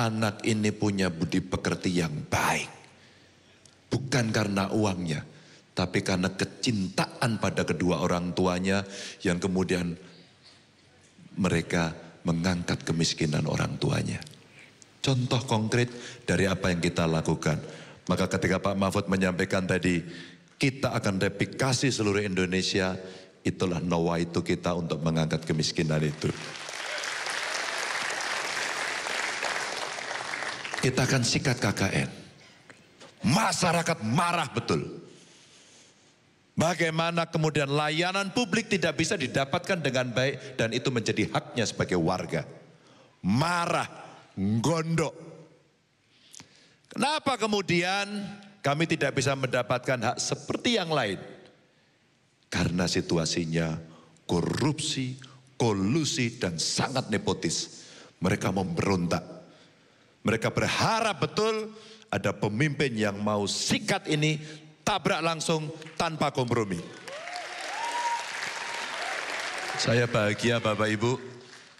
anak ini punya budi pekerti yang baik. Bukan karena uangnya, tapi karena kecintaan pada kedua orang tuanya yang kemudian mereka mengangkat kemiskinan orang tuanya. Contoh konkret dari apa yang kita lakukan. Maka ketika Pak Mahfud menyampaikan tadi, kita akan replikasi seluruh Indonesia, itulah nawaitu kita untuk mengangkat kemiskinan itu. Kita akan sikat KKN. Masyarakat marah betul. Bagaimana kemudian layanan publik tidak bisa didapatkan dengan baik dan itu menjadi haknya sebagai warga. Marah, gondok. Kenapa kemudian kami tidak bisa mendapatkan hak seperti yang lain? Karena situasinya korupsi, kolusi, dan sangat nepotis. Mereka memberontak. Mereka berharap betul ada pemimpin yang mau sikat ini, tabrak langsung tanpa kompromi. Saya bahagia Bapak Ibu,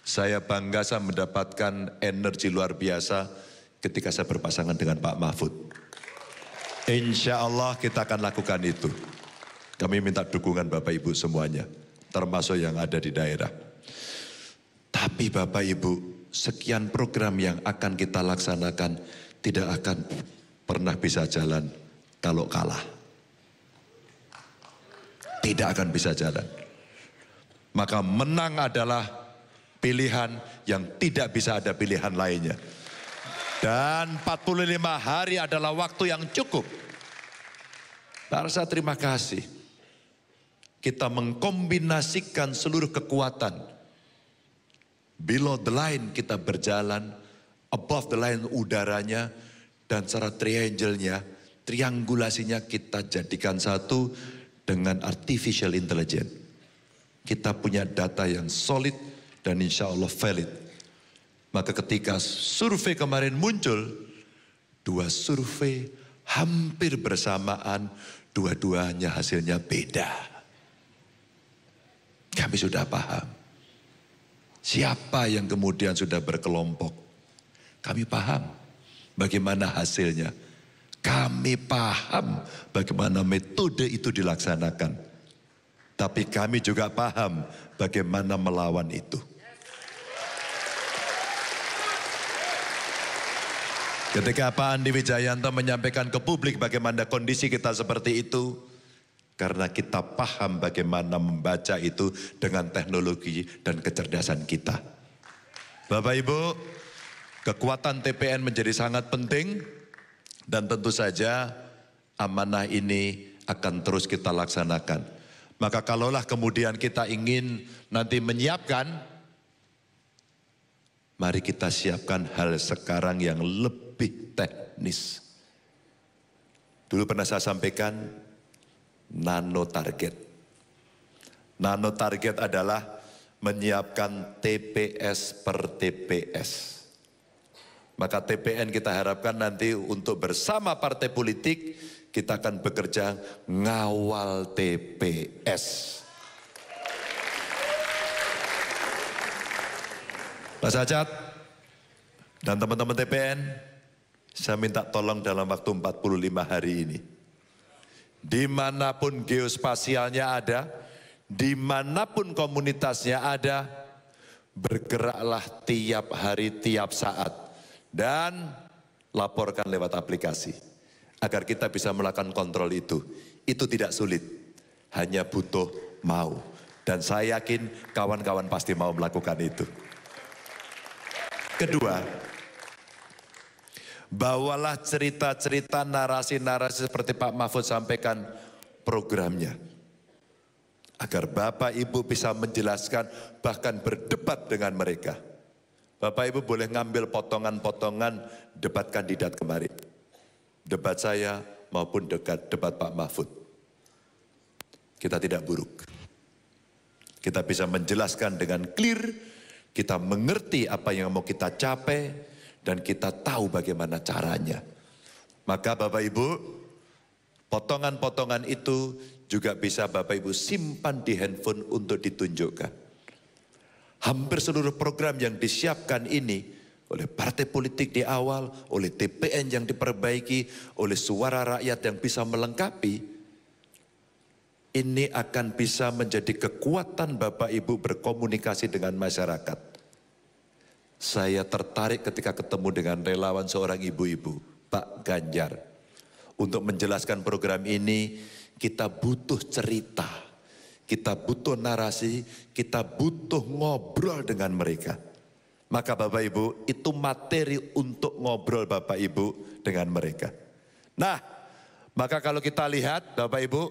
saya bangga saya mendapatkan energi luar biasa ketika saya berpasangan dengan Pak Mahfud. Insya Allah kita akan lakukan itu. Kami minta dukungan Bapak Ibu semuanya, termasuk yang ada di daerah. Tapi Bapak Ibu, sekian program yang akan kita laksanakan tidak akan pernah bisa jalan kalau kalah. Tidak akan bisa jalan. Maka menang adalah pilihan yang tidak bisa ada pilihan lainnya. Dan 45 hari adalah waktu yang cukup. Saya terima kasih. Kita mengkombinasikan seluruh kekuatan. Below the line kita berjalan, above the line udaranya, dan secara triangle-nya, triangulasinya kita jadikan satu dengan artificial intelligence. Kita punya data yang solid dan insya Allah valid. Maka ketika survei kemarin muncul, 2 survei hampir bersamaan, dua-duanya hasilnya beda. Kami sudah paham. Siapa yang kemudian sudah berkelompok? Kami paham bagaimana hasilnya. Kami paham bagaimana metode itu dilaksanakan. Tapi kami juga paham bagaimana melawan itu. Ketika Pak Andi Wijayanto menyampaikan ke publik bagaimana kondisi kita seperti itu, karena kita paham bagaimana membaca itu dengan teknologi dan kecerdasan kita. Bapak Ibu, kekuatan TPN menjadi sangat penting dan tentu saja amanah ini akan terus kita laksanakan. Maka kalaulah kemudian kita ingin nanti menyiapkan, mari kita siapkan hal sekarang yang lebih teknis. Dulu pernah saya sampaikan, nano target. Nano target adalah menyiapkan TPS per TPS. Maka TPN kita harapkan nanti untuk bersama partai politik kita akan bekerja ngawal TPS. Mas Ajat dan teman-teman TPN, saya minta tolong dalam waktu 45 hari ini. Dimanapun geospasialnya ada, dimanapun komunitasnya ada, bergeraklah tiap hari, tiap saat. Dan laporkan lewat aplikasi. Agar kita bisa melakukan kontrol itu. Itu tidak sulit, hanya butuh mau. Dan saya yakin kawan-kawan pasti mau melakukan itu. Kedua, bawalah cerita-cerita, narasi-narasi seperti Pak Mahfud sampaikan programnya. Agar Bapak Ibu bisa menjelaskan, bahkan berdebat dengan mereka. Bapak Ibu boleh ngambil potongan-potongan debat kandidat kemarin. Debat saya maupun debat Pak Mahfud. Kita tidak buruk. Kita bisa menjelaskan dengan clear, kita mengerti apa yang mau kita capai, dan kita tahu bagaimana caranya. Maka Bapak Ibu, potongan-potongan itu juga bisa Bapak Ibu simpan di handphone untuk ditunjukkan. Hampir seluruh program yang disiapkan ini oleh partai politik di awal, oleh TPN yang diperbaiki, oleh suara rakyat yang bisa melengkapi, ini akan bisa menjadi kekuatan Bapak Ibu berkomunikasi dengan masyarakat. Saya tertarik ketika ketemu dengan relawan seorang ibu-ibu, Pak Ganjar. Untuk menjelaskan program ini, kita butuh cerita, kita butuh narasi, kita butuh ngobrol dengan mereka. Maka Bapak Ibu, itu materi untuk ngobrol Bapak Ibu dengan mereka. Nah, maka kalau kita lihat Bapak Ibu,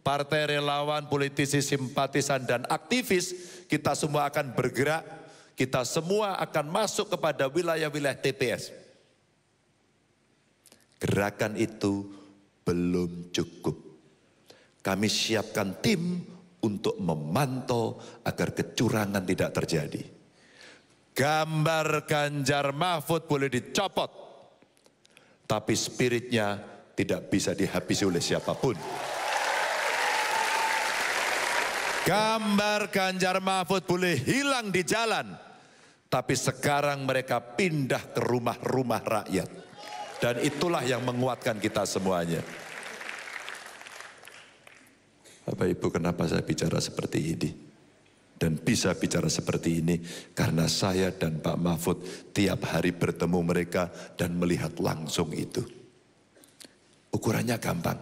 partai relawan, politisi, simpatisan, dan aktivis, kita semua akan bergerak. Kita semua akan masuk kepada wilayah-wilayah TPS. Gerakan itu belum cukup. Kami siapkan tim untuk memantau agar kecurangan tidak terjadi. Gambar Ganjar Mahfud boleh dicopot, tapi spiritnya tidak bisa dihabisi oleh siapapun. Gambar Ganjar Mahfud boleh hilang di jalan, tapi sekarang mereka pindah ke rumah-rumah rakyat. Dan itulah yang menguatkan kita semuanya. Bapak Ibu, kenapa saya bicara seperti ini? Dan bisa bicara seperti ini karena saya dan Pak Mahfud tiap hari bertemu mereka dan melihat langsung itu. Ukurannya gampang.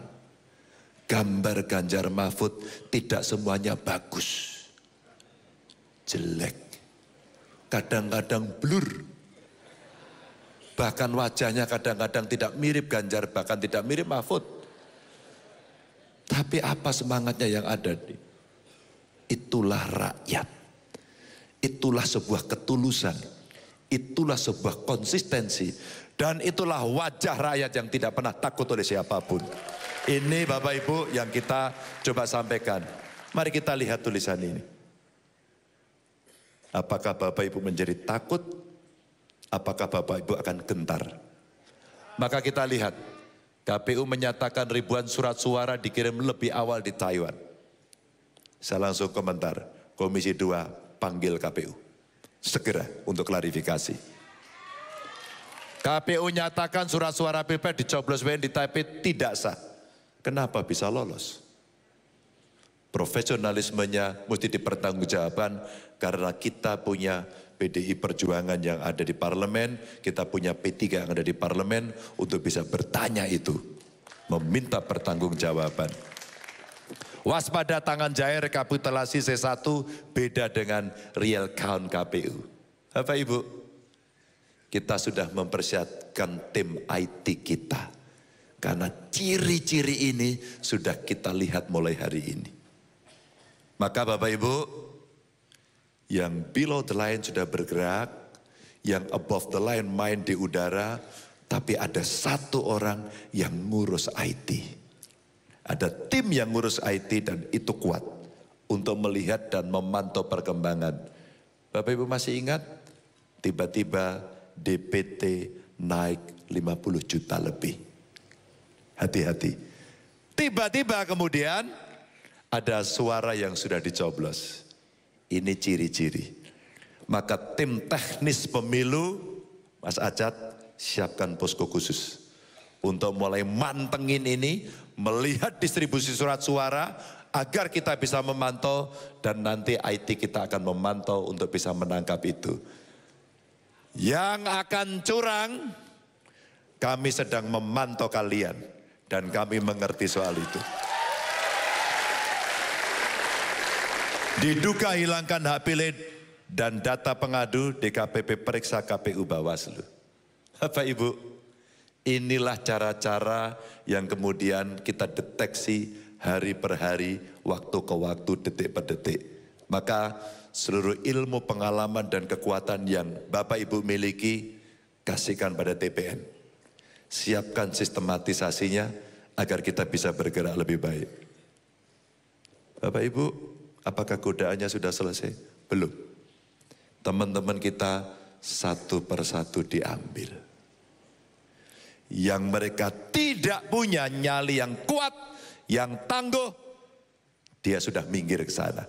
Gambar Ganjar Mahfud tidak semuanya bagus. Jelek. Kadang-kadang blur. Bahkan wajahnya kadang-kadang tidak mirip Ganjar, bahkan tidak mirip Mahfud. Tapi apa semangatnya yang ada nih? Itulah rakyat. Itulah sebuah ketulusan. Itulah sebuah konsistensi. Dan itulah wajah rakyat yang tidak pernah takut oleh siapapun. Ini Bapak Ibu yang kita coba sampaikan. Mari kita lihat tulisan ini. Apakah Bapak Ibu menjadi takut? Apakah Bapak Ibu akan gentar? Maka kita lihat. KPU menyatakan ribuan surat suara dikirim lebih awal di Taiwan. Saya langsung komentar. Komisi 2 panggil KPU. Segera untuk klarifikasi. KPU nyatakan surat suara Pilpres dicoblos WN di Taipei tidak sah. Kenapa bisa lolos? Profesionalismenya mesti dipertanggungjawabkan karena kita punya PDI Perjuangan yang ada di parlemen, kita punya P3 yang ada di parlemen untuk bisa bertanya itu, meminta pertanggungjawaban. Waspada tangan jahir rekapitulasi C1 beda dengan real count KPU. Bapak Ibu, kita sudah mempersiapkan tim IT kita. Karena ciri-ciri ini sudah kita lihat mulai hari ini. Maka Bapak Ibu, yang below the line sudah bergerak, yang above the line main di udara, tapi ada satu orang yang ngurus IT. Ada tim yang ngurus IT dan itu kuat untuk melihat dan memantau perkembangan. Bapak Ibu masih ingat? Tiba-tiba DPT naik 50 juta lebih. Hati-hati. Tiba-tiba kemudian ada suara yang sudah dicoblos. Ini ciri-ciri. Maka tim teknis pemilu, Mas Ajat, siapkan posko khusus. Untuk mulai mantengin ini, melihat distribusi surat suara, agar kita bisa memantau, dan nanti IT kita akan memantau untuk bisa menangkap itu. Yang akan curang, kami sedang memantau kalian, dan kami mengerti soal itu. Diduga hilangkan hak pilih dan data pengadu, DKPP periksa KPU Bawaslu. Bapak Ibu, inilah cara-cara yang kemudian kita deteksi hari per hari, waktu ke waktu, detik per detik. Maka seluruh ilmu, pengalaman dan kekuatan yang Bapak Ibu miliki, kasihkan pada TPN. Siapkan sistematisasinya agar kita bisa bergerak lebih baik. Bapak Ibu, apakah godaannya sudah selesai? Belum. Teman-teman kita satu persatu diambil. Yang mereka tidak punya nyali yang kuat, yang tangguh, dia sudah minggir ke sana.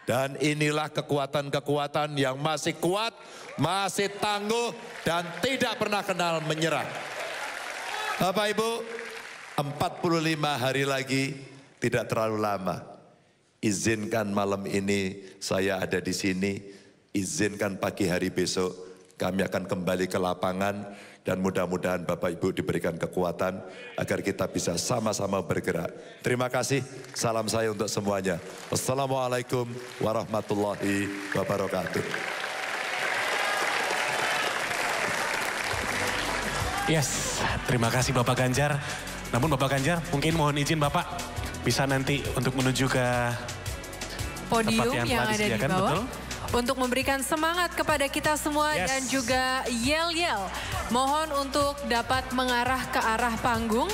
Dan inilah kekuatan-kekuatan yang masih kuat, masih tangguh, dan tidak pernah kenal menyerah. Bapak Ibu, 45 hari lagi tidak terlalu lama. Izinkan malam ini saya ada di sini, izinkan pagi hari besok kami akan kembali ke lapangan dan mudah-mudahan Bapak Ibu diberikan kekuatan agar kita bisa sama-sama bergerak. Terima kasih, salam saya untuk semuanya. Wassalamualaikum warahmatullahi wabarakatuh. Yes, terima kasih Bapak Ganjar. Namun Bapak Ganjar, mungkin mohon izin Bapak bisa nanti untuk menuju ke podium yang ada di bawah. Betul? Untuk memberikan semangat kepada kita semua dan juga yel-yel. Mohon untuk dapat mengarah ke arah panggung.